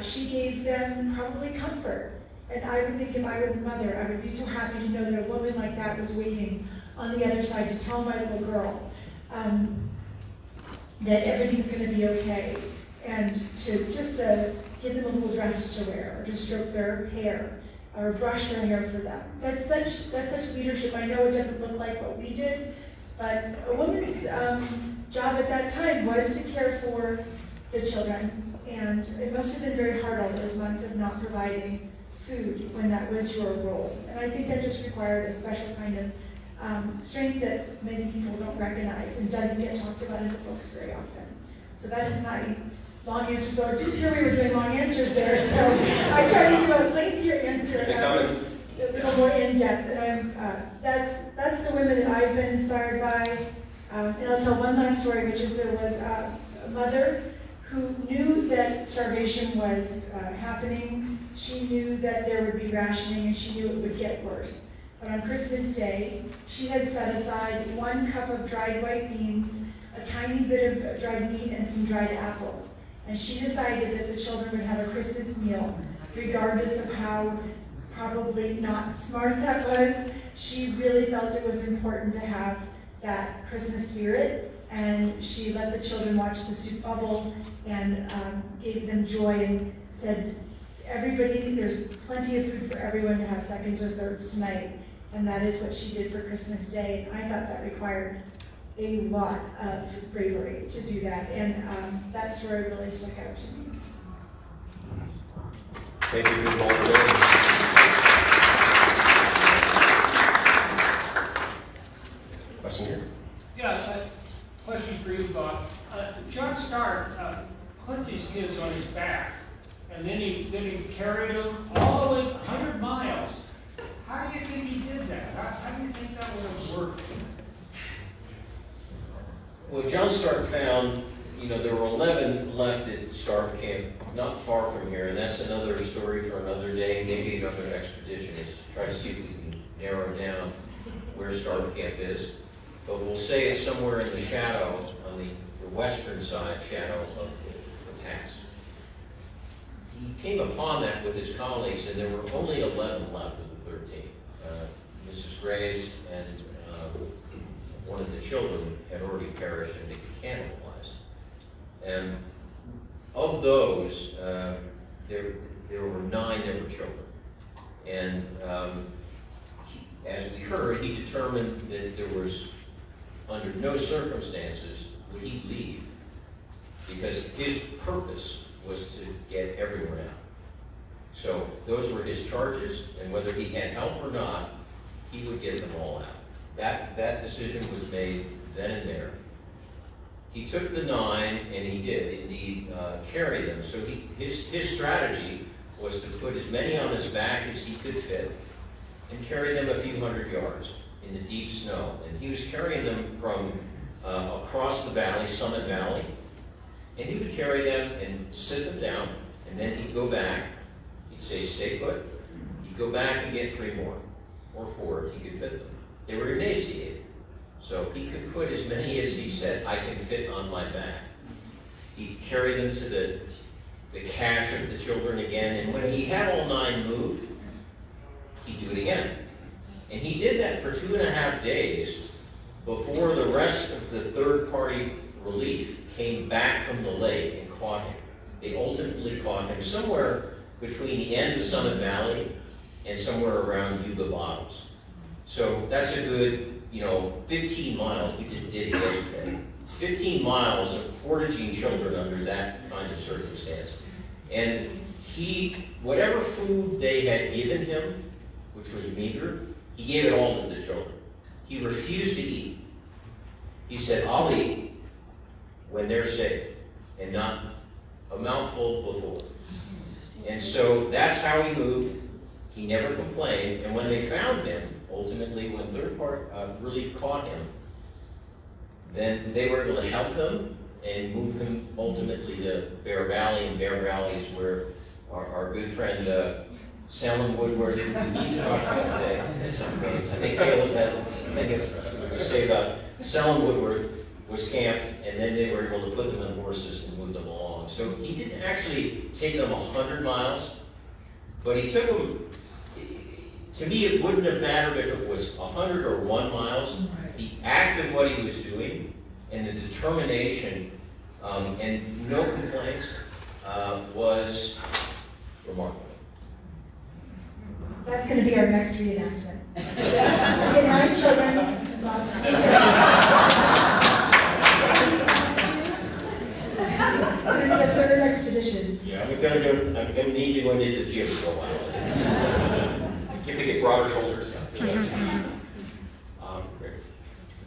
She gave them probably comfort. And I would think if I was a mother, I would be so happy to know that a woman like that was waiting on the other side to tell my little girl that everything's going to be okay. And to just give them a little dress to wear, or to stroke their hair, or brush their hair for them. That's such leadership. I know it doesn't look like what we did, but a woman's job at that time was to care for the children. And it must have been very hard all those months of not providing food when that was your role. And I think that just required a special kind of strength that many people don't recognize and doesn't get talked about in the books very often. So that is my long answer. So I didn't hear we were doing long answers there, so I tried to do a lengthier answer, a little more in-depth. And that's the women that I've been inspired by. And I'll tell one last story, which is there was a mother who knew that starvation was happening. She knew that there would be rationing, and she knew it would get worse. But on Christmas Day, she had set aside 1 cup of dried white beans, a tiny bit of dried meat, and some dried apples. And she decided that the children would have a Christmas meal, regardless of how probably not smart that was. She really felt it was important to have that Christmas spirit, and she let the children watch the soup bubble and gave them joy and said, everybody, there's plenty of food for everyone to have seconds or thirds tonight. And that is what she did for Christmas Day. I thought that required a lot of bravery to do that. And that story really stuck out to me. Thank you for the vulnerability. Question here? Yeah, a question for you, Bob. John Stark put these kids on his back, and then he carried them all the way 100 miles. How do you think he did that? How do you think that would have worked? Well, John Stark found, there were 11 left at Stark Camp, not far from here, and that's another story for another day, maybe another expedition, is to try to see if we can narrow down. where Starter Camp is, but we'll say it's somewhere in the shadow, on the western side shadow of the pass. He came upon that with his colleagues, and there were only 11 left of the 13. Mrs. Graves and one of the children had already perished and been cannibalized. And of those, there were 9 that were children. And as we heard, he determined that there was, under no circumstances would he leave, because his purpose was to get everyone out. So those were his charges, and whether he had help or not, he would get them all out. That decision was made then and there. He took the 9, and he did indeed carry them. So his strategy was to put as many on his back as he could fit and carry them a few hundred yards in the deep snow. And he was carrying them from across the valley, Summit Valley, and he would carry them and sit them down, and then he'd go back. He'd say, stay put. He'd go back and get 3 more, or 4 if he could fit them. They were emaciated, so he could put as many as he said, I can fit on my back. He'd carry them to the cache of the children again, and when he had all 9 moved, he'd do it again. And he did that for 2.5 days before the rest of the third-party relief came back from the lake and caught him. They ultimately caught him somewhere between the end of Summit Valley and somewhere around Yuba Bottoms. So that's a good, 15 miles. We just did it yesterday. 15 miles of portaging children under that kind of circumstance. And whatever food they had given him, which was meager, he gave it all to the children. He refused to eat. He said, I'll eat when they're sick, and not a mouthful before. And so that's how he moved. He never complained, and when they found him, ultimately when third-party relief caught him, then they were able to help him and move him ultimately to Bear Valley, and Bear Valley is where our good friend Selwyn Woodward, he talked about today. I think Caleb had to say about Selwyn Woodward was camped, and then they were able to put them on horses and move them along. So he didn't actually take them 100 miles, but he took them. To me, it wouldn't have mattered if it was 100 or 1 miles. The act of what he was doing and the determination and no complaints was remarkable. That's going to be our next reenactment. Get 9 children. It's going to be a third expedition. Yeah, I'm gonna need you going into the gym for a while. You have to get broader shoulders. Great.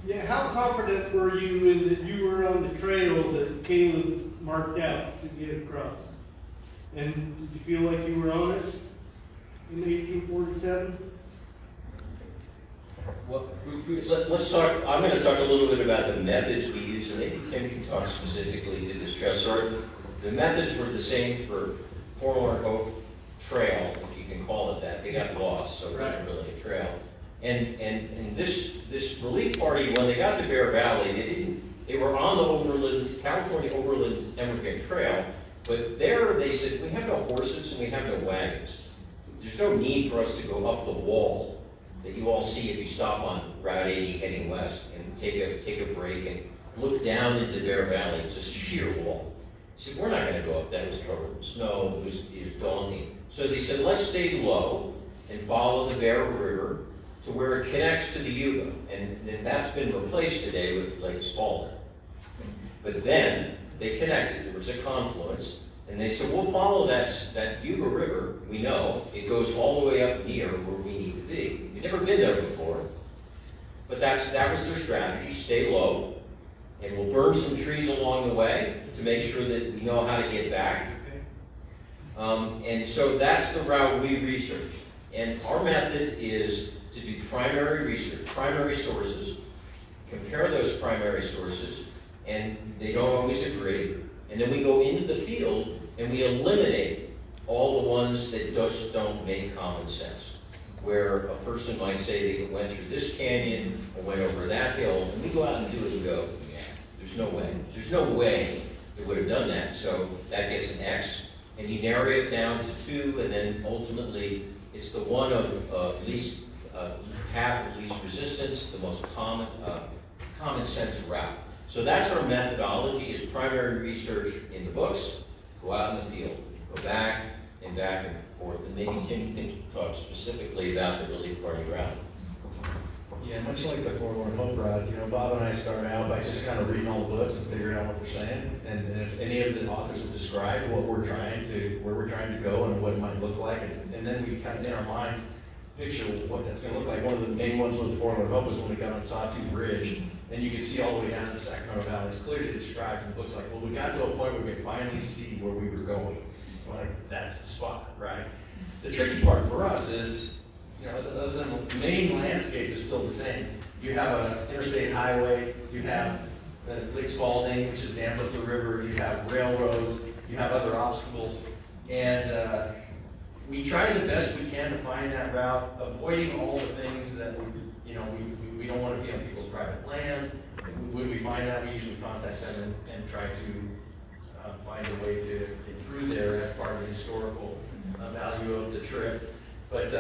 Yeah, how confident were you in that you were on the trail that Caleb marked out to get across? And did you feel like you were on it in 1847? Well, let's talk. I'm going to talk a little bit about the methods we use, and maybe Tim can talk specifically to this trail. So the methods were the same for Forlorn Hope Trail, if you can call it that. They got lost, so it wasn't really a trail. And this relief party, when they got to Bear Valley, they were on the California Overland Emigrant Trail, but there they said, we have no horses and we have no wagons. There's no need for us to go up the wall that you all see if you stop on Route 80 heading west and take a break and look down into Bear Valley. It's a sheer wall. He said, we're not going to go up that. It was covered in snow. It was daunting. So they said, let's stay low and follow the Bear River to where it connects to the Yuba. And that's been replaced today with Lake Spalding. But then they connected. There was a confluence. And they said, we'll follow that Yuba River. We know it goes all the way up near where we need to be. You've never been there before. But that was their strategy. Stay low. And we'll burn some trees along the way to make sure that we know how to get back. And so that's the route we researched. And our method is to do primary research, primary sources, compare those primary sources, and they don't always agree. And then we go into the field and we eliminate all the ones that just don't make common sense. where a person might say they went through this canyon or went over that hill, and we go out and do it and go, yeah, there's no way. There's no way they would have done that. So that gets an X, and you narrow it down to 2, and then ultimately it's the one of least path of least resistance, the most common sense route. So that's our methodology: is primary research in the books, go out in the field, go back and forth, and maybe Tim, you can talk specifically about the relief party route. Yeah, much like the Forlorn Hope route, you know, Bob and I started out by just kind of reading all the books and figuring out what they're saying. And if any of the authors have described where we're trying to go and what it might look like, and then we kind of in our minds picture what that's going to look like. One of the main ones with the Forlorn Hope was when we got on Sawtooth Bridge, and you could see all the way down to the Sacramento Valley. It's clearly described in the books like, well, we got to a point where we could finally see where we were going. Like, that's the spot, right? The tricky part for us is, you know, the main landscape is still the same. You have an interstate highway, you have Lake Spalding, which is dammed up the river, you have railroads, you have other obstacles, and we try the best we can to find that route, avoiding all the things that we don't want to be on people's private land. When we find that, we usually contact them and try to find a way to get through there as part of the historical value of the trip. But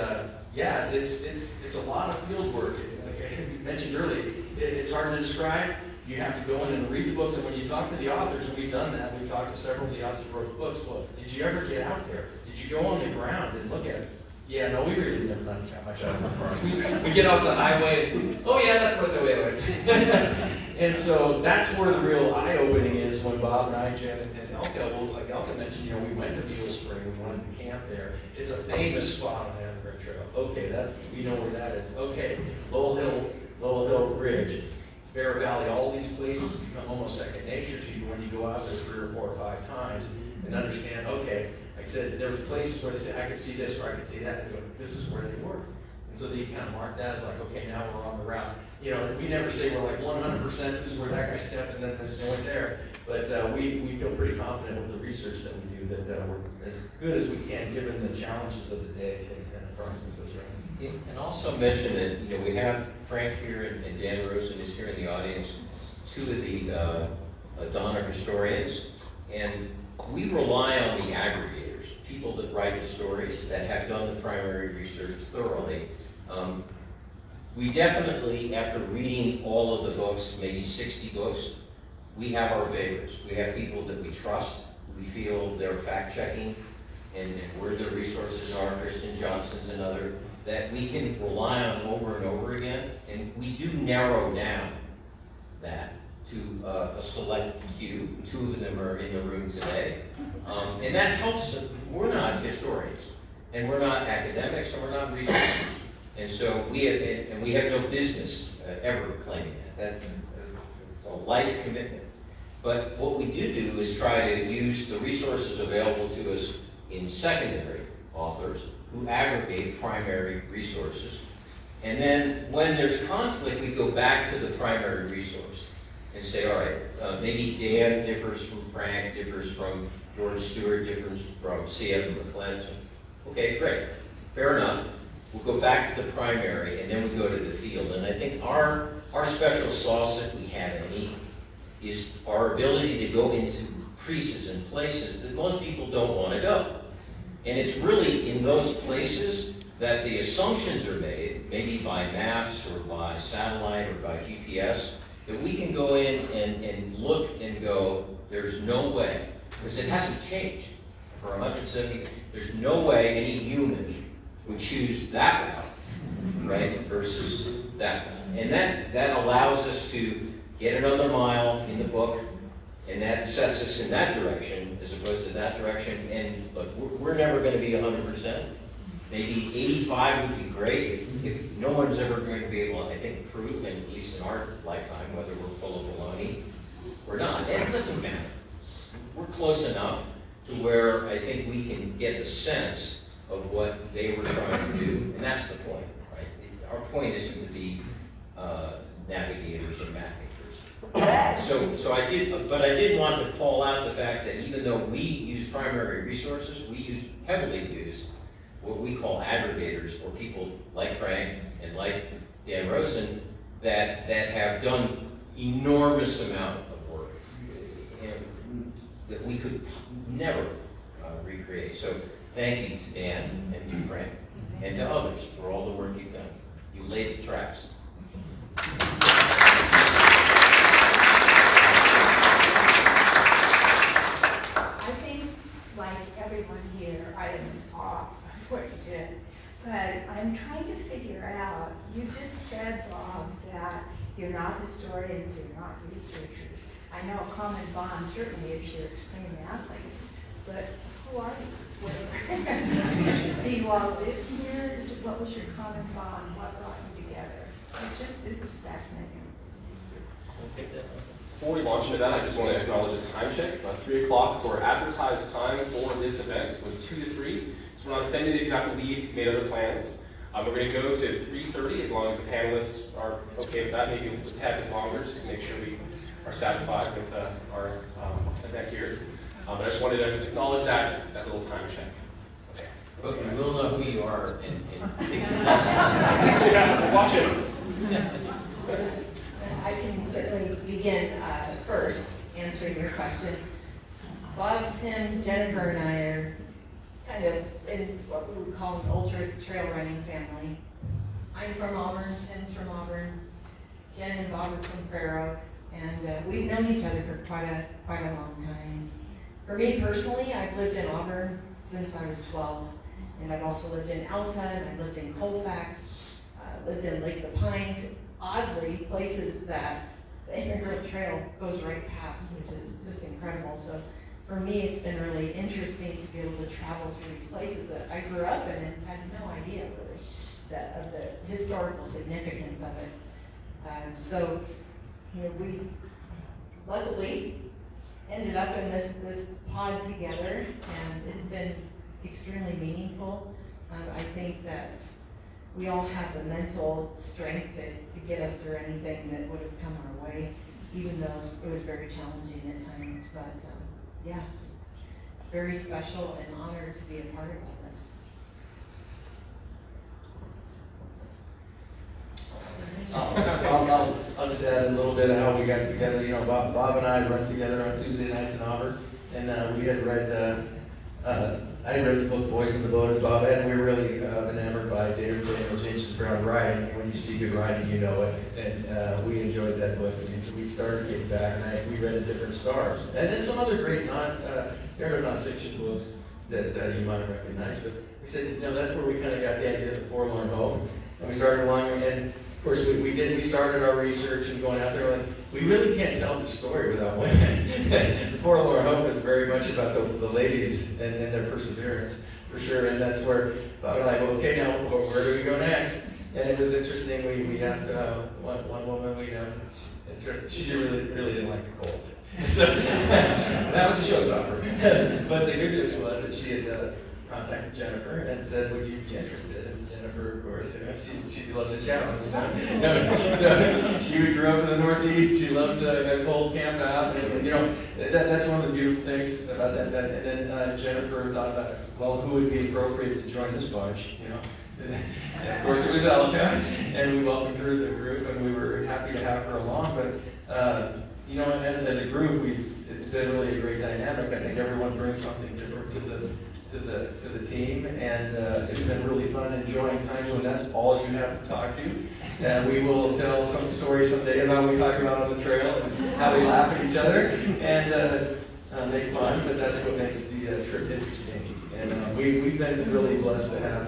yeah, it's a lot of field work. Like I mentioned earlier, it's hard to describe. You have to go in and read the books, and when you talk to the authors, and we've done that, we've talked to several of the authors who wrote the books. Well, did you ever get out there? Did you go on the ground and look at it? Yeah, no, we really never done that much out of the car. We get off the highway, and, oh yeah, that's what the way it went. And so that's where the real eye-opening is when Bob and I, Jen, and Elka, like Elka mentioned, you know, we went to Beale Spring, we wanted to camp there. It's a famous spot on the Underground Trail. Okay, we know where that is. Okay, Lowell Hill Bridge, Bear Valley, all these places become almost second nature to you when you go out there 3 or 4 or 5 times and understand, okay, like I said, there was places where they say, I could see this or I could see that. They go, this is where they were. And so they kind of mark that as like, okay, now we're on the route. You know, we never say we're like 100%, this is where that guy stepped and then they went there. But we feel pretty confident with the research that we do that we're as good as we can given the challenges of the day and approximate those routes. Yeah, and also mention that, you know, we have Frank here and Dan Rosen is here in the audience, 2 of the Donner historians, and we rely on the aggregators, people that write the stories, that have done the primary research thoroughly. We definitely, after reading all of the books, maybe 60 books, we have our favorites. We have people that we trust, we feel they're fact-checking, and where their resources are, Kristen Johnson's another, that we can rely on over and over again, and we do narrow down that to a select few. 2 of them are in the room today. And that helps. We're not historians, and we're not academics, and we're not researchers. And so we have no business ever claiming that. It's a life commitment. But what we do is try to use the resources available to us in secondary authors who aggregate primary resources. And then when there's conflict, we go back to the primary resource and say, all right, maybe Dan differs from Frank, differs from George Stewart, differs from C.F. McClellan. Okay, great. Fair enough. We'll go back to the primary, and then we go to the field. And I think our special sauce, if we have any, is our ability to go into creases and places that most people don't want to go. And it's really in those places that the assumptions are made, maybe by maps or by satellite or by GPS, that we can go in and look and go, there's no way, because it hasn't changed for 170 years. There's no way any human would choose that route, right, versus that one. And that allows us to get another mile in the book, and that sets us in that direction as opposed to that direction. And look, we're never going to be 100%. Maybe 85 would be great if no one's ever going to be able, I think, prove, at least in our lifetime, whether we're full of baloney or not. And it doesn't matter. We're close enough to where I think we can get a sense of what they were trying to do, and that's the point, right? Our point isn't to be navigators or map makers. So I did want to call out the fact that even though we use primary resources, we heavily use what we call aggregators, or people like Frank and like Dan Rosen that have done enormous amount of work that we could never recreate. So thank you to Dan and to Frank and to others for all the work you've done. You laid the tracks. I think, like everyone here, I am in awe of what you did. But I'm trying to figure out, you just said, Bob, that you're not historians, you're not researchers. I know a common bond certainly is your extreme athletes, but who are you? Whatever. Do you all live here? What was your common bond? What brought you together? This is fascinating. Before we launch into that, I just want to acknowledge a time check. It's not 3 o'clock, so our advertised time for this event was 2 to 3. So we're not offended if you have to leave, if you made other plans. We're going to go to 3:30 as long as the panelists are okay with that, maybe a tad bit longer, just to make sure we are satisfied with our event here. But I just wanted to acknowledge that little time check. Okay. But we will know who you are and Yeah, watch it. I can certainly begin first answering your question. Bob, Tim, Jennifer, and I are kind of in what we would call an ultra trail running family. I'm from Auburn, Tim's from Auburn, Jen and Bob are from Fair Oaks, and we've known each other for quite a long time. For me personally, I've lived in Auburn since I was 12, and I've also lived in Alta, and I've lived in Colfax, lived in Lake of the Pines, oddly, places that the Immigrant Trail goes right past, which is just incredible. So for me, it's been really interesting to be able to travel through these places that I grew up in and had no idea really of the historical significance of it. So, we luckily ended up in this pod together, and it's been extremely meaningful. I think that we all have the mental strength to get us through anything that would have come our way, even though it was very challenging at times. But yeah, very special and honored to be a part of all this. I'll just add a little bit of how we got together. Bob and I run together on Tuesday nights in Auburn, and we had read, I had read the book Boys in the Boat as Bob had, and we were really enamored by David Daniel James's Brown Riding. When you see good riding, you know it, and we enjoyed that book. And we started getting back, and we read A Different Stars, and then some other great non-fiction books that you might recognize. But we said, that's where we kind of got the idea of the Forlorn Hope, and we started along, and of course, we started our research and going out there, we really can't tell the story without women. The Forlorn Hope is very much about the ladies and their perseverance, for sure, and that's where we're like, okay, now, where do we go next? And it was interesting, we asked one woman we know, she really didn't like the cold. So, that was a showstopper. But the good news was that she had contacted Jennifer and said, would you be interested? And Jennifer, of course, she loves a challenge. No. She grew up in the Northeast. She loves a cold camp out. And that's one of the beautiful things about that. And then Jennifer thought about, well, who would be appropriate to join this bunch? And of course, it was Elka, and we welcomed her to the group, and we were happy to have her along. But as a group, it's been really a great dynamic. I think everyone brings something different to the team, and it's been really fun enjoying times when that's all you have to talk to. And we will tell some story someday about what we talk about on the trail and how we laugh at each other and make fun, but that's what makes the trip interesting. And we've been really blessed to have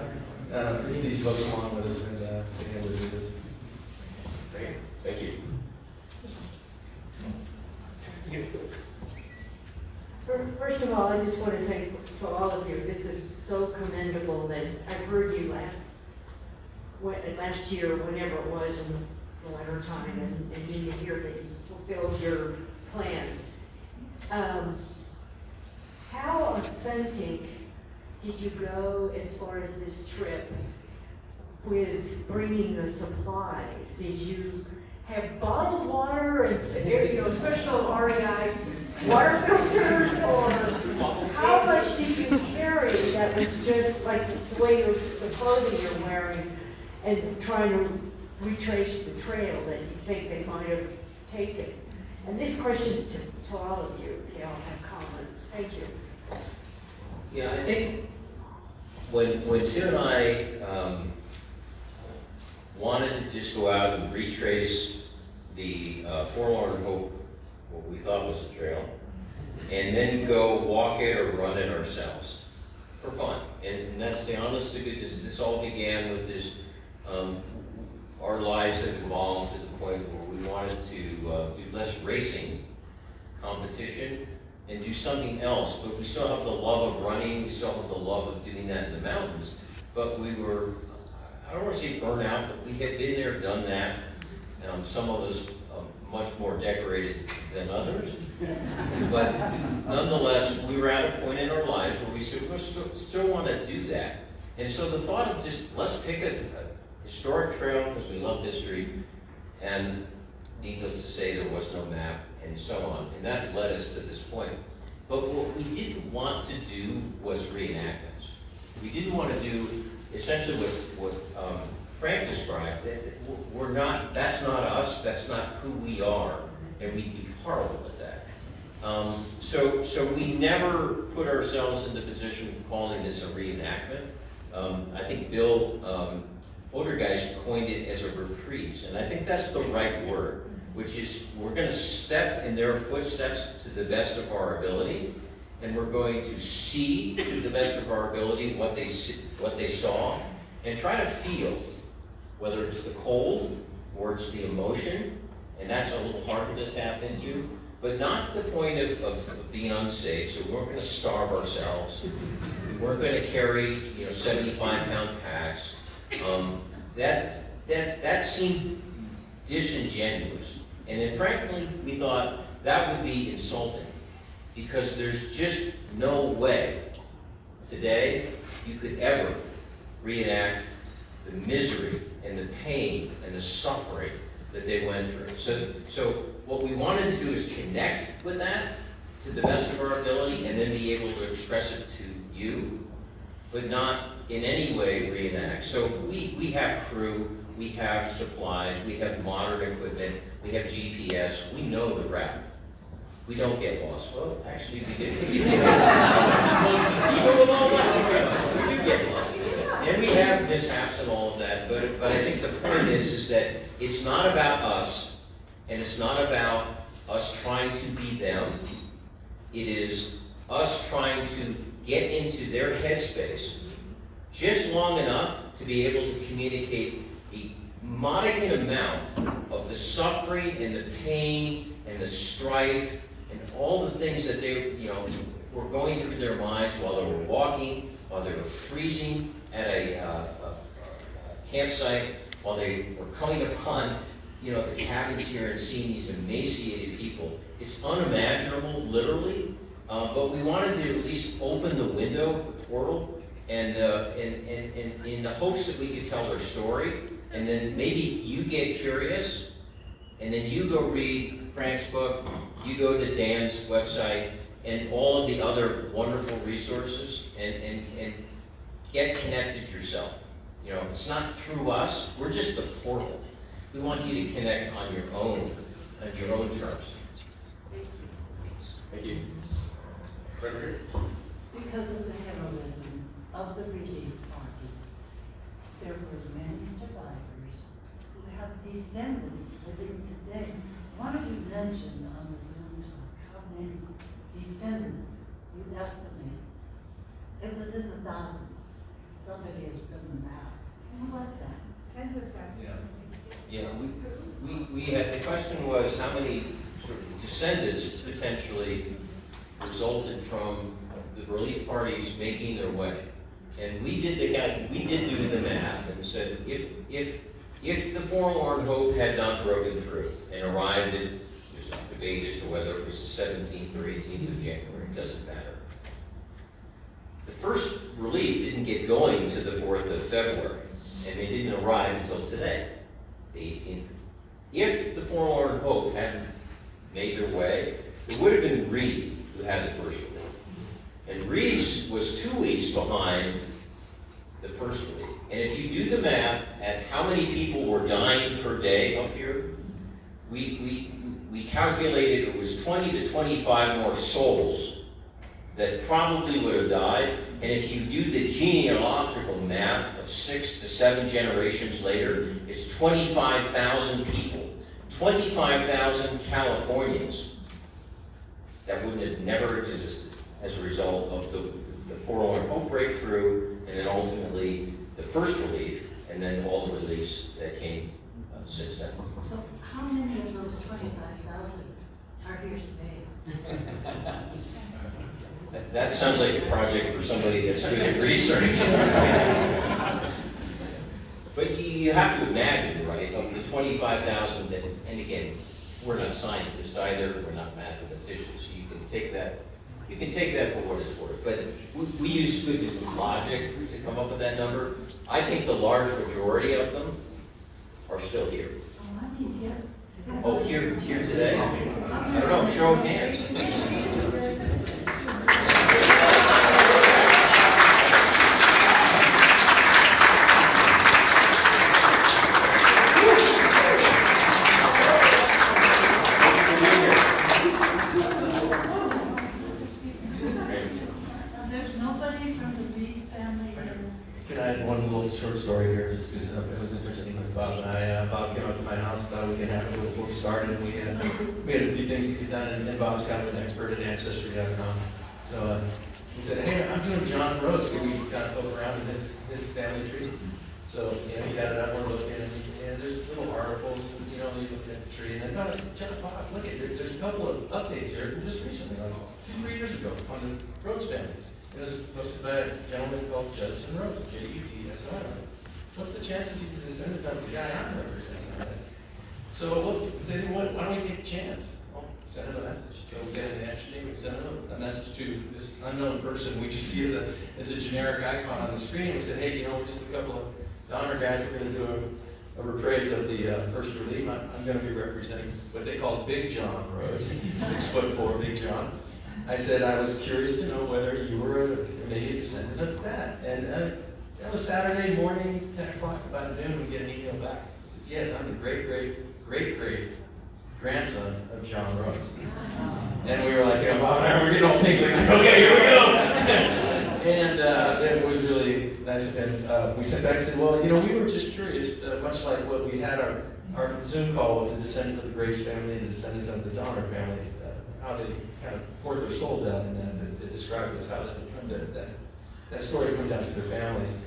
these folks along with us and being able to do this. Great. Thank you. First of all, I just want to say to all of you, this is so commendable that I heard you last year, whenever it was in the winter time, and then you hear that you fulfilled your plans. How authentic did you go as far as this trip with bringing the supplies? Did you have bottled water and special REI water filters, or how much did you carry? story that was just like the way the clothing you're wearing and trying to retrace the trail that you think they might have taken. And this question's to all of you, if you all have comments. Thank you. Yeah, I think when Tim and I wanted to just go out and retrace the Forlorn Hope, what we thought was a trail, and then go walk it or run it ourselves for fun. And that's the honest to goodness. This all began with this, our lives have evolved to the point where we wanted to do less racing competition and do something else, but we still have the love of running, we still have the love of doing that in the mountains, but we were, I don't want to say burnt out, but we had been there, done that. Some of us much more decorated than others, but nonetheless, we were at a point in our lives where we still want to do that. And so the thought of just, let's pick a historic trail, because we love history, and needless to say, there was no map, and so on. And that led us to this point. But what we didn't want to do was reenactments. We didn't want to do essentially what Frank described. We're not, that's not us, that's not who we are, and we'd be horrible at that. So we never put ourselves in the position of calling this a reenactment. I think Bill Odergeist coined it as a reprise, and I think that's the right word, which is we're going to step in their footsteps to the best of our ability, and we're going to see to the best of our ability what they saw, and try to feel, whether it's the cold or it's the emotion, and that's a little harder to tap into, but not to the point of being unsafe. So we weren't going to starve ourselves. We weren't going to carry 75-pound packs. That seemed disingenuous. And then frankly, we thought that would be insulting, because there's just no way today you could ever reenact the misery and the pain and the suffering that they went through. So what we wanted to do is connect with that to the best of our ability, and then be able to express it to you, but not in any way reenact. So we have crew, we have supplies, we have modern equipment, we have GPS, we know the route. We don't get lost. Well, actually, we do. Even with all that, we do get lost. And we have mishaps and all of that, but I think the point is that it's not about us, and it's not about us trying to be them. It is us trying to get into their headspace just long enough to be able to communicate a modicum amount of the suffering and the pain and the strife and all the things that they were going through their minds while they were walking, while they were freezing at a campsite, while they were coming upon the cabins here and seeing these emaciated people. It's unimaginable, literally, but we wanted to at least open the window, the portal, and in the hopes that we could tell their story, and then maybe you get curious, and then you go read Frank's book, you go to Dan's website, and all of the other wonderful resources, and get connected yourself. It's not through us, we're just the portal. We want you to connect on your own terms. Thank you. Frederick? Because of the heroism of the relief party, there were many survivors who have descendants living today. Why don't you mention on the Zoom talk how many descendants you estimate? It was in the thousands. Somebody has done the math. Who was that? Tens of thousands. Yeah, we had, the question was how many sort of descendants potentially resulted from the relief parties making their way. And we did do the math and said, if the Forlorn Hope had not broken through and arrived at, there's a debate as to whether it was the 17th or 18th of January, it doesn't matter. The first relief didn't get going to the 4th of February, and they didn't arrive until today, the 18th. If the Forlorn Hope hadn't made their way, it would have been Reed who had the first relief. And Reeves was 2 weeks behind the first relief. And if you do the math at how many people were dying per day up here, we calculated it was 20 to 25 more souls that probably would have died. And if you do the genealogical math of 6 to 7 generations later, it's 25,000 people, 25,000 Californians that would have never existed as a result of the Forlorn Hope breakthrough, and then ultimately the first relief, and then all the reliefs that came since then. So how many of those 25,000 are here today? That sounds like a project for somebody that's good at research. But you have to imagine, right, of the 25,000 that, and again, we're not scientists either, we're not mathematicians, so you can take that for what it's worth. But we use good logic to come up with that number. I think the large majority of them are still here. Oh, I mean, here. Oh, here today? I don't know, show of hands. There's nobody from the Reed family here. Can I add one little short story here, just because it was interesting with Bob and I. Bob came up to my house, thought we could have it before we started, and we had a few things to get done, and Bob's kind of an expert in Ancestry.com. So he said, hey, I'm doing John Rhodes, can we kind of poke around in his family tree? So, he had it up, we're looking, and there's little articles, you look at the tree, and I thought, John, Bob, look at there's a couple of updates here from just recently, like 2-3 years ago, on the Rhodes family. It was posted by a gentleman called Judson Rhodes, J-U-D-S-O-N. What's the chances he's a descendant of the guy I'm representing on this? So look, said, why don't we take a chance? Well, send him a message. So we got an interesting, we sent him a message to this unknown person we just see as a generic icon on the screen. We said, hey, we're just a couple of donor guys. We're going to do a reprise of the first relief. I'm going to be representing what they call Big John Rhodes, 6'4" Big John. I said I was curious to know whether you were maybe a descendant of that. And that was Saturday morning, 10 o'clock, about noon, we get an email back. He says, yes, I'm the great grandson of John Rhodes. And we were like, Bob and I were getting all tingling, like, okay, here we go. And it was really nice of him. We sent back and said, well, we were just curious, much like what we had our Zoom call with the descendant of the Graves family and the descendant of the Donner family, how they kind of poured their souls out in that to describe us, how that story came down to their families.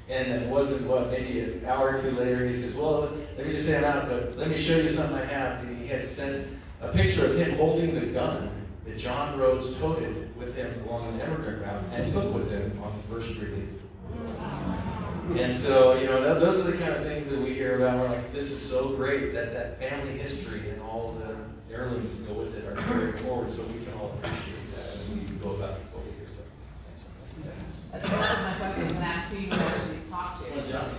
And it wasn't, maybe an hour or two later, he says, well, let me just say it out, but let me show you something I have. And he had sent a picture of him holding the gun that John Rhodes toted with him along the immigrant route and took with him on the first relief. And so, those are the kind of things that we hear about. We're like, this is so great that family history and all the heirlooms that go with it are carried forward, so we can all appreciate that as we go about what we hear. So, that was my question when I asked who you actually talked to. well, John,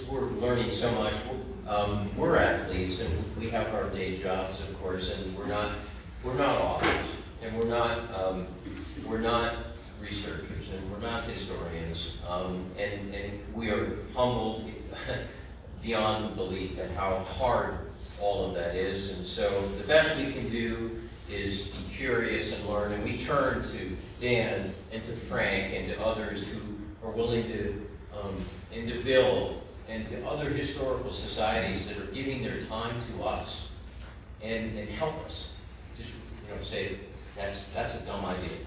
We're learning so much. We're athletes, and we have our day jobs, of course, and we're not authors, and we're not researchers, and we're not historians, and we are humbled beyond belief at how hard all of that is. And so the best we can do is be curious and learn, and we turn to Dan and to Frank and to others who are willing to, and to Bill and to other historical societies that are giving their time to us and help us. Just say that's a dumb idea.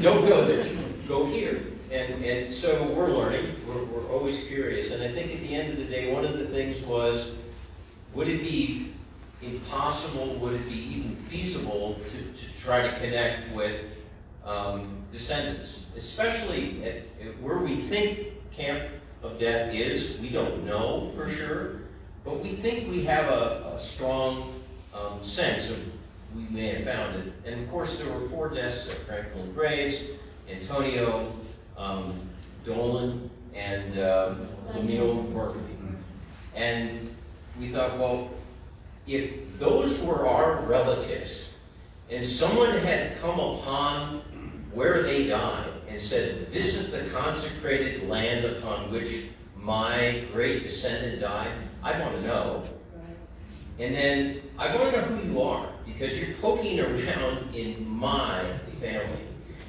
Don't go there. Go here. And so we're learning. We're always curious. And I think at the end of the day, one of the things was, would it be impossible, would it be even feasible to try to connect with descendants, especially at where we think Camp of Death is? We don't know for sure, but we think we have a strong sense of we may have found it. And of course, there were 4 deaths at Franklin Graves, Antonio, Dolan, and Emil Murphy. And we thought, well, if those were our relatives, and someone had come upon where they died and said, this is the consecrated land upon which my great descendant died, I want to know. And then I want to know who you are, because you're poking around in my family.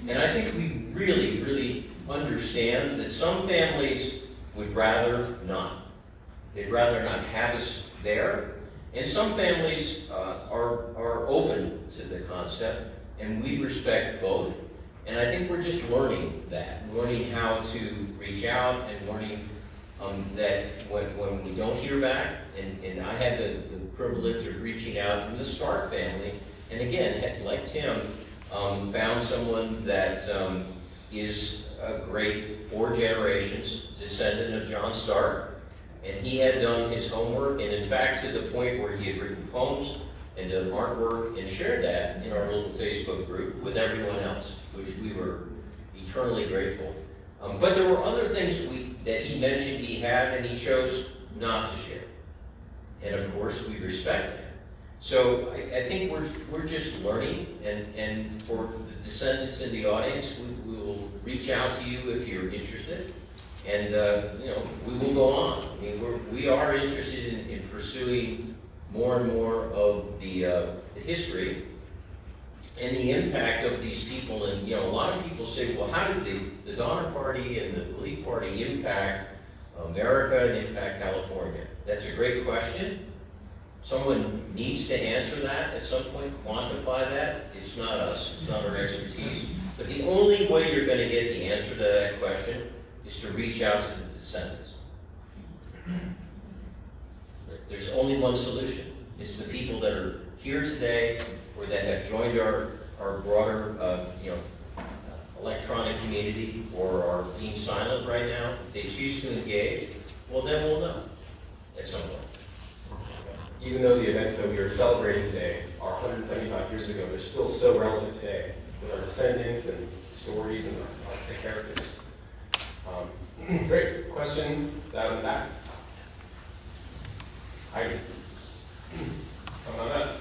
And I think we really, really understand that some families would rather not. They'd rather not have us there. And some families are open to the concept, and we respect both. And I think we're just learning that, learning how to reach out and learning that when we don't hear back, and I had the privilege of reaching out in the Stark family, and again, like Tim, found someone that is a great 4 generations descendant of John Stark, and he had done his homework, and in fact to the point where he had written poems and done artwork and shared that in our little Facebook group with everyone else, which we were eternally grateful. But there were other things that he mentioned he had, and he chose not to share. And of course, we respect that. So I think we're just learning, and for the descendants in the audience, we will reach out to you if you're interested, and we will go on. I mean, we are interested in pursuing more and more of the history and the impact of these people. And a lot of people say, well, how did the Donner Party and the Belief Party impact America and impact California? That's a great question. Someone needs to answer that at some point, quantify that. It's not us, it's not our expertise. But the only way you're going to get the answer to that question is to reach out to the descendants. There's only one solution. It's the people that are here today or that have joined our broader electronic community or are being silent right now. If they choose to engage, well, then we'll know at some point. Even though the events that we are celebrating today are 175 years ago, they're still so relevant today with our descendants and stories and the characters. Great question down in the back. Heidi. Someone on that?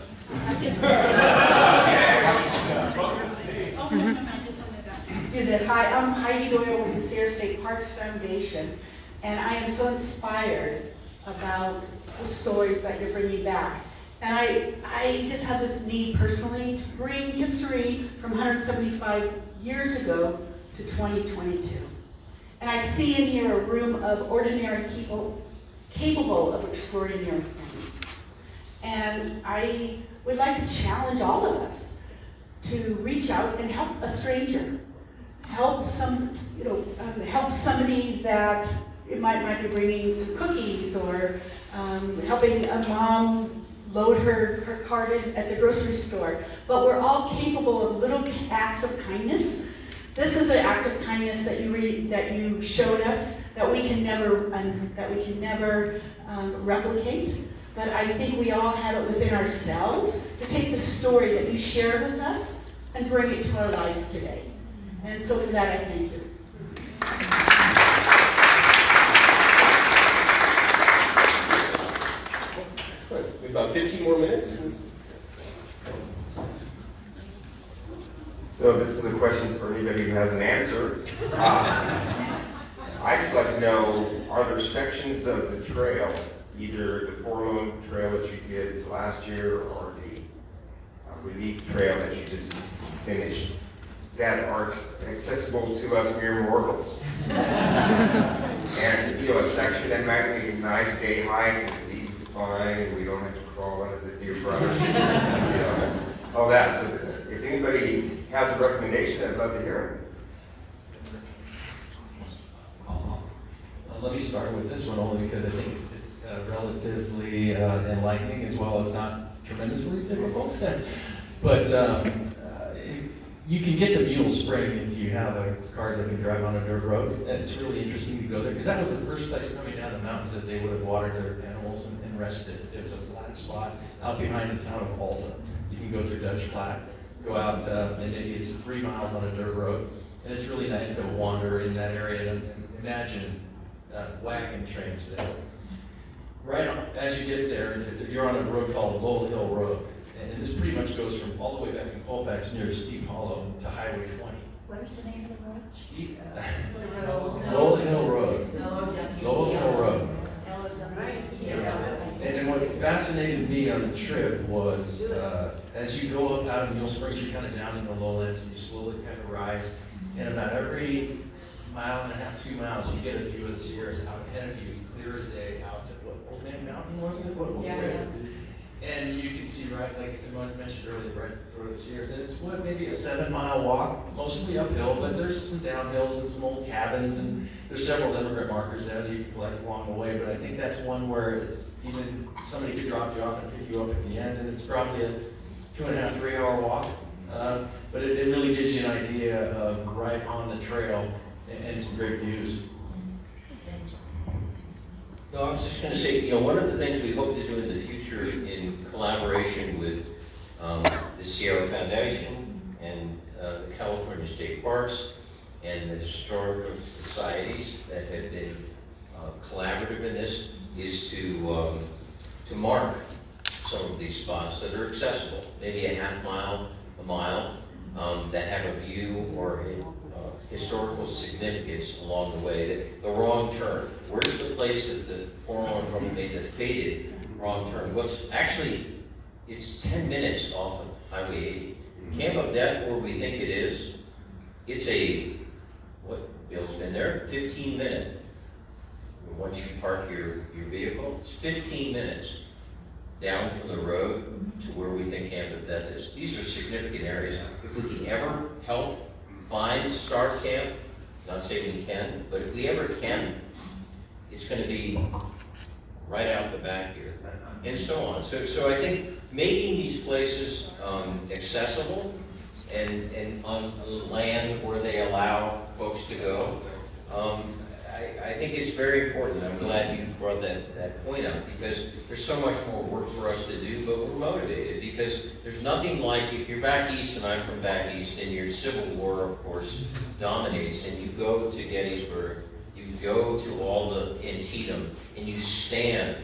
Do this. Hi, I'm Heidi Doyle with the Sierra State Parks Foundation, and I am so inspired about the stories that you're bringing back. And I just have this need personally to bring history from 175 years ago to 2022. And I see in here a room of ordinary people capable of extraordinary things. And I would like to challenge all of us to reach out and help a stranger, help help somebody that it might be bringing some cookies, or helping a mom load her cart at the grocery store. But we're all capable of little acts of kindness. This is an act of kindness that you showed us that we can never replicate. But I think we all have it within ourselves to take the story that you shared with us and bring it to our lives today. And so for that, I thank you. Excellent. We have about 15 more minutes. So this is a question for anybody who has an answer. I'd like to know, are there sections of the trail, either the Forlorn Trail that you did last year or the Relief Trail that you just finished, that are accessible to us mere mortals? And a section that might be a nice day hike and it's easy to find and we don't have to crawl under the deer brush, all that. So if anybody has a recommendation, I'd love to hear it. Let me start with this one only because I think it's relatively enlightening as well as not tremendously difficult. But you can get to Mule Spring if you have a car that can drive on a dirt road, and it's really interesting to go there because that was the first place coming down the mountains that they would have watered their animals and rested. It was a flat spot out behind the town of Alta. You can go through Dutch Flat, go out, and maybe it's 3 miles on a dirt road, and it's really nice to wander in that area and imagine wagon trains there. right on, as you get there, you're on a road called Lowell Hill Road. And this pretty much goes from all the way back in Colfax near Steep Hollow to Highway 20. What is the name of the road? Steep, Lowell Hill Road. Lowell Hill Road. And what fascinated me on the trip was, as you go up out of Mule Springs, you're kind of down in the lowlands, and you slowly kind of rise. And about every mile and a half, 2 miles, you get a view of the Sierras out ahead of you, clear as day, out at what, Old Man Mountain, wasn't it? Yeah. And you can see right, like someone mentioned earlier, right through the Sierras. And it's what, maybe a 7-mile walk, mostly uphill, but there's some downhills and some old cabins, and there's several immigrant markers there that you can collect along the way. But I think that's one where it's even somebody could drop you off and pick you up at the end, and it's probably a 2.5, 3 hour walk. But it really gives you an idea of right on the trail and some great views. No, I was just going to say, one of the things we hope to do in the future in collaboration with the Sierra Foundation and the California State Parks and the historical societies that have been collaborative in this is to mark some of these spots that are accessible, maybe a half mile, a mile, that have a view or a historical significance along the way. The wrong turn. Where's the place that the Forlorn Hope made the fated wrong turn? It's 10 minutes off of Highway 80. Camp of Death, where we think it is, it's Bill's been there, 15-minute. Once you park your vehicle, it's 15 minutes down from the road to where we think Camp of Death is. These are significant areas. If we can ever help find Star Camp, not saying we can, but if we ever can, it's going to be right out the back here, and so on. So I think making these places accessible and on land where they allow folks to go, I think it's very important. I'm glad you brought that point up, because there's so much more work for us to do, but we're motivated because there's nothing like, if you're back east, and I'm from back east, and your Civil War, of course, dominates, and you go to Gettysburg, you go to all the Antietam, and you stand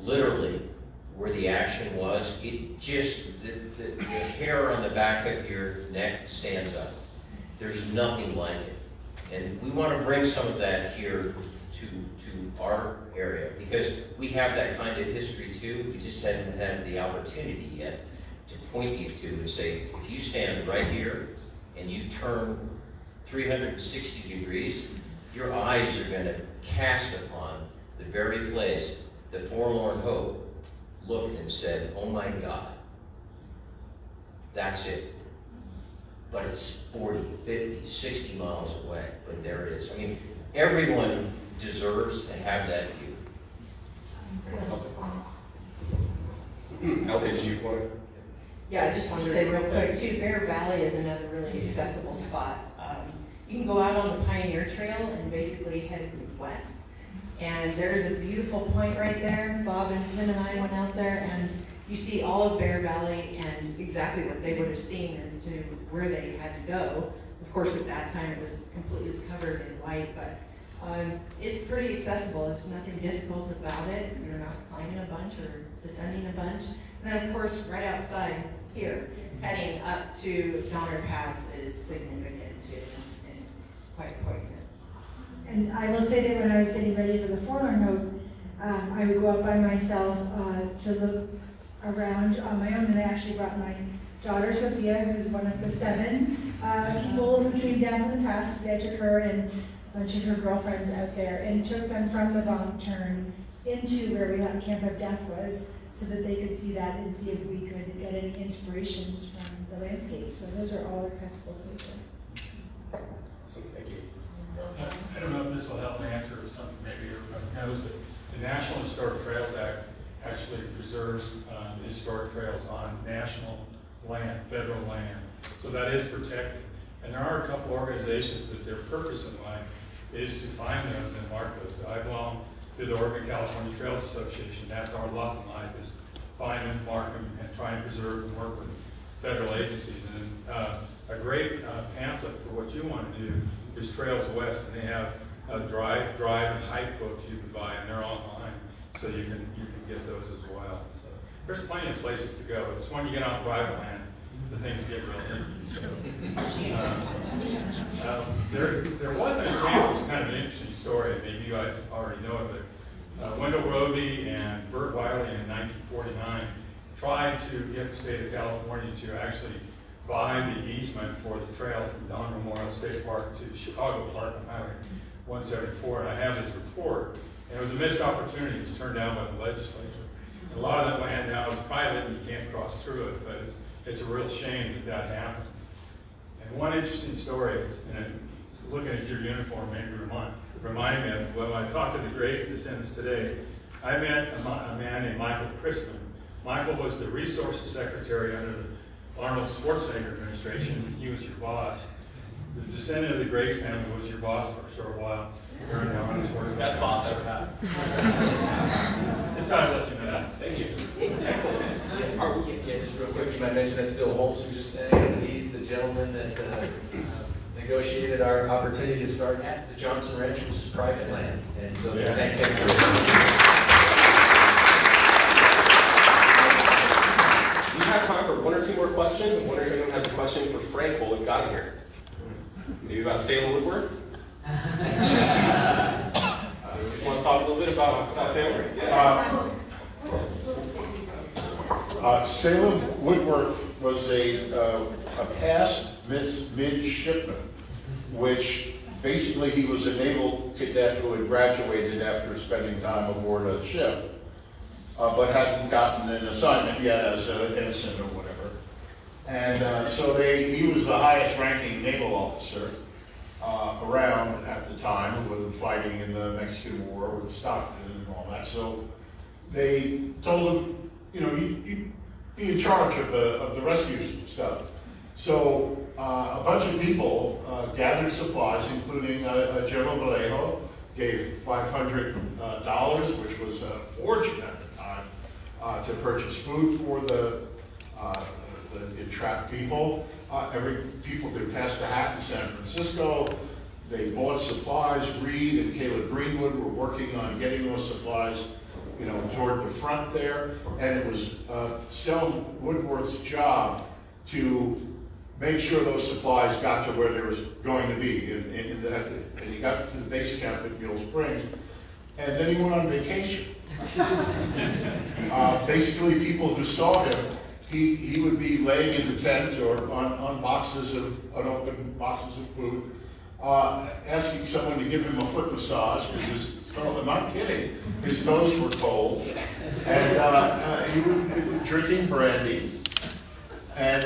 literally where the action was, it just, the hair on the back of your neck stands up. There's nothing like it. And we want to bring some of that here to our area, because we have that kind of history too. We just haven't had the opportunity yet to point you to and say, if you stand right here and you turn 360 degrees, your eyes are going to cast upon the very place the Forlorn Hope looked and said, oh my God, that's it. But it's 40, 50, 60 miles away, but there it is. I mean, everyone deserves to have that view. Al, did you want to? Yeah, I just want to say real quick too, Bear Valley is another really accessible spot. You can go out on the Pioneer Trail and basically head west. And there's a beautiful point right there. Bob and Tim and I went out there, and you see all of Bear Valley and exactly what they would have seen as to where they had to go. Of course, at that time it was completely covered in white, but it's pretty accessible. There's nothing difficult about it. You're not climbing a bunch or descending a bunch. And then, of course, right outside here, heading up to Donner Pass is significant too, and quite poignant. And I will say that when I was getting ready for the Forlorn Hope, I would go up by myself to look around on my own, and I actually brought my daughter Sophia, who's one of the 7 people who came down from the pass. I took her and a bunch of her girlfriends out there and took them from the wrong turn into where we thought Camp of Death was, so that they could see that and see if we could get any inspirations from the landscape. So those are all accessible places. Awesome, thank you. I don't know if this will help answer something maybe everybody knows, but the National Historic Trails Act actually preserves the historic trails on national land, federal land. So that is protected. And there are a couple organizations that their purpose in life is to find those and mark those. I belong to the Oregon California Trails Association. That's our lot in life, is find them, mark them, and try and preserve and work with federal agencies. And a great pamphlet for what you want to do is Trails West, and they have drive and hike books you can buy, and they're online. so you can get those as well. So there's plenty of places to go. It's when you get on private land, the things get real icky. So, there was an example, it's kind of an interesting story, maybe you guys already know it, but Wendell Roby and Burt Wiley in 1949 tried to get the state of California to actually buy the easement for the trail from Don Memorial State Park to Chicago Park on Highway 174, and I have his report. And it was a missed opportunity. It was turned down by the legislature. And a lot of that land now is private, and you can't cross through it, but it's a real shame that happened. And one interesting story is, and looking at your uniform maybe remind me of when I talked to the Graves descendants today. I met a man named Michael Christman. Michael was the resources secretary under the Arnold Schwarzenegger administration. He was your boss. The descendant of the Graves family was your boss for a short while. Best boss ever had. Just thought I'd let you know that. Thank you. Excellent. Yeah, just real quick, you might mention that's Bill Holmes who just saying, and he's the gentleman that negotiated our opportunity to start at the Johnson Ranch, which is private land. And so thank you for We have time for one or two more questions. I'm wondering if anyone has a question for Frank while we've got him here. Maybe about Salem Woodworth? You want to talk a little bit about Salem? Yeah. Salem Woodworth was a past midshipman, which basically he was a naval cadet who had graduated after spending time aboard a ship, but hadn't gotten an assignment yet as an ensign or whatever. And so he was the highest ranking naval officer around at the time, with fighting in the Mexican War with Stockton and all that. So they told him, you be in charge of the rescue stuff. So a bunch of people gathered supplies, including General Vallejo, gave $500, which was a fortune at the time, to purchase food for the entrapped people. People could pass the hat in San Francisco. They bought supplies. Reed and Caleb Greenwood were working on getting those supplies, toward the front there. And it was Salem Woodworth's job to make sure those supplies got to where they was going to be. And he got to the base camp at Mule Springs, and then he went on vacation. Basically, people who saw him, he would be laying in the tent or on unopened boxes of food, asking someone to give him a foot massage because his toes, I'm not kidding, his toes were cold, and he was drinking brandy. And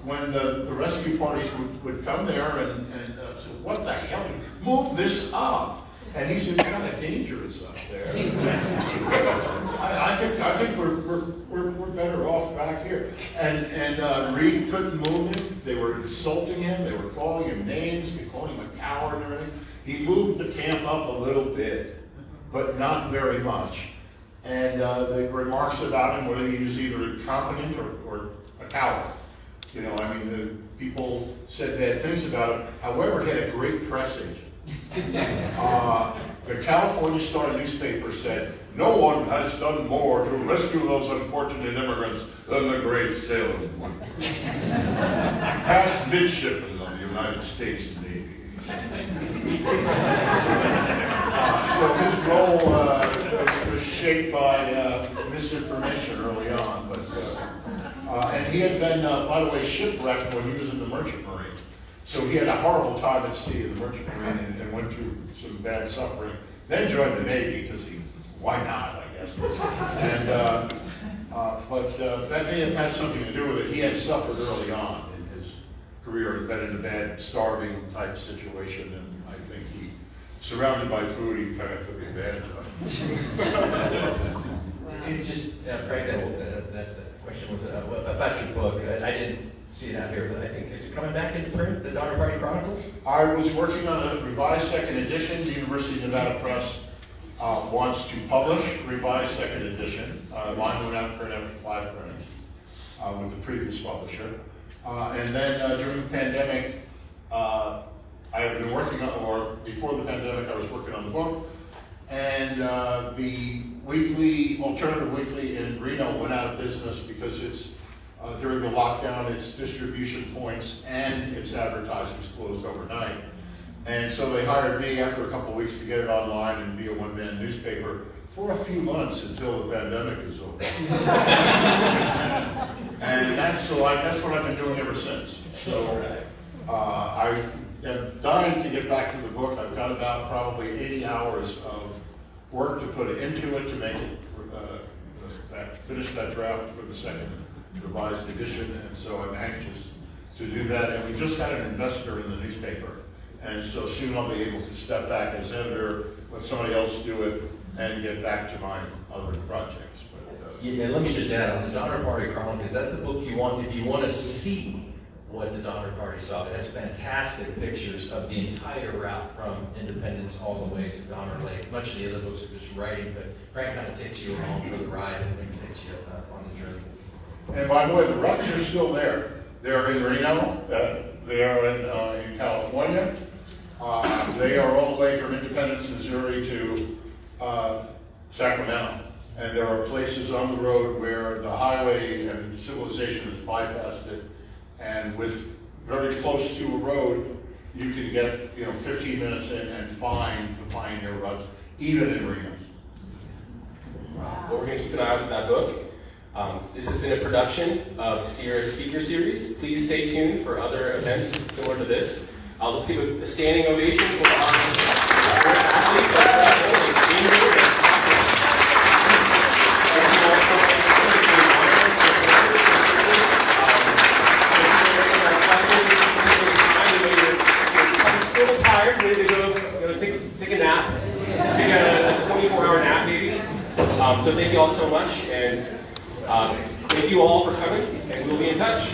when the rescue parties would come there and say, "What the hell? Move this up!" And he said, "Kind of dangerous up there." I think we're better off back here. And Reed couldn't move him. They were insulting him. They were calling him names. They were calling him a coward and everything. He moved the camp up a little bit, but not very much. And the remarks about him were that he was either incompetent or a coward. People said bad things about him. However, he had a great press agent. The California Star newspaper said, "No one has done more to rescue those unfortunate immigrants than the great Salem Woodworth. Past midshipman of the United States Navy." So his role was shaped by misinformation early on. And he had been, by the way, shipwrecked when he was in the Merchant Marine. So he had a horrible time at sea in the Merchant Marine and went through some bad suffering. Then joined the Navy because why not, I guess. And but that may have had something to do with it. He had suffered early on in his career and been in a bad starving type situation, and I think he, surrounded by food, he kind of took advantage of it. You just, Frank, that question was about your book. I didn't see it out here, but I think, is it coming back into print, the Donner Party Chronicles? I was working on a revised second edition. The University of Nevada Press wants to publish revised second edition. Mine went out of print after 5 prints with the previous publisher. And then during the pandemic, I had been working on, or before the pandemic, I was working on the book. And the weekly, alternative weekly in Reno went out of business because it's, during the lockdown, its distribution points and its advertisements closed overnight. And so they hired me after a couple of weeks to get it online and be a one-man newspaper for a few months until the pandemic is over. And that's what I've been doing ever since. So I am dying to get back to the book. I've got about probably 80 hours of work to put into it to make it, finish that draft for the second revised edition. And so I'm anxious to do that. And we just had an investor in the newspaper. And so soon I'll be able to step back as editor, let somebody else do it, and get back to my other projects. But, Yeah, let me just add, on the Donner Party Chronicle, is that the book you want, if you want to see what the Donner Party saw? It has fantastic pictures of the entire route from Independence all the way to Donner Lake. Much of the other books are just writing, but Frank kind of takes you along for the ride and then takes you on the journey. And by the way, the ruts are still there. They're in Reno, they are in California. They are all the way from Independence, Missouri to Sacramento. And there are places on the road where the highway and civilization has bypassed it. And with very close to a road, you can get 15 minutes in and find the pioneer ruts, even in Reno. Well, we're going to keep an eye out for that book. This has been a production of Sierra's Speaker Series. Please stay tuned for other events similar to this. Let's give a standing ovation for our athletes. Still tired, ready to go take a nap, take a 24-hour nap maybe. So thank you all so much, and thank you all for coming, and we'll be in touch.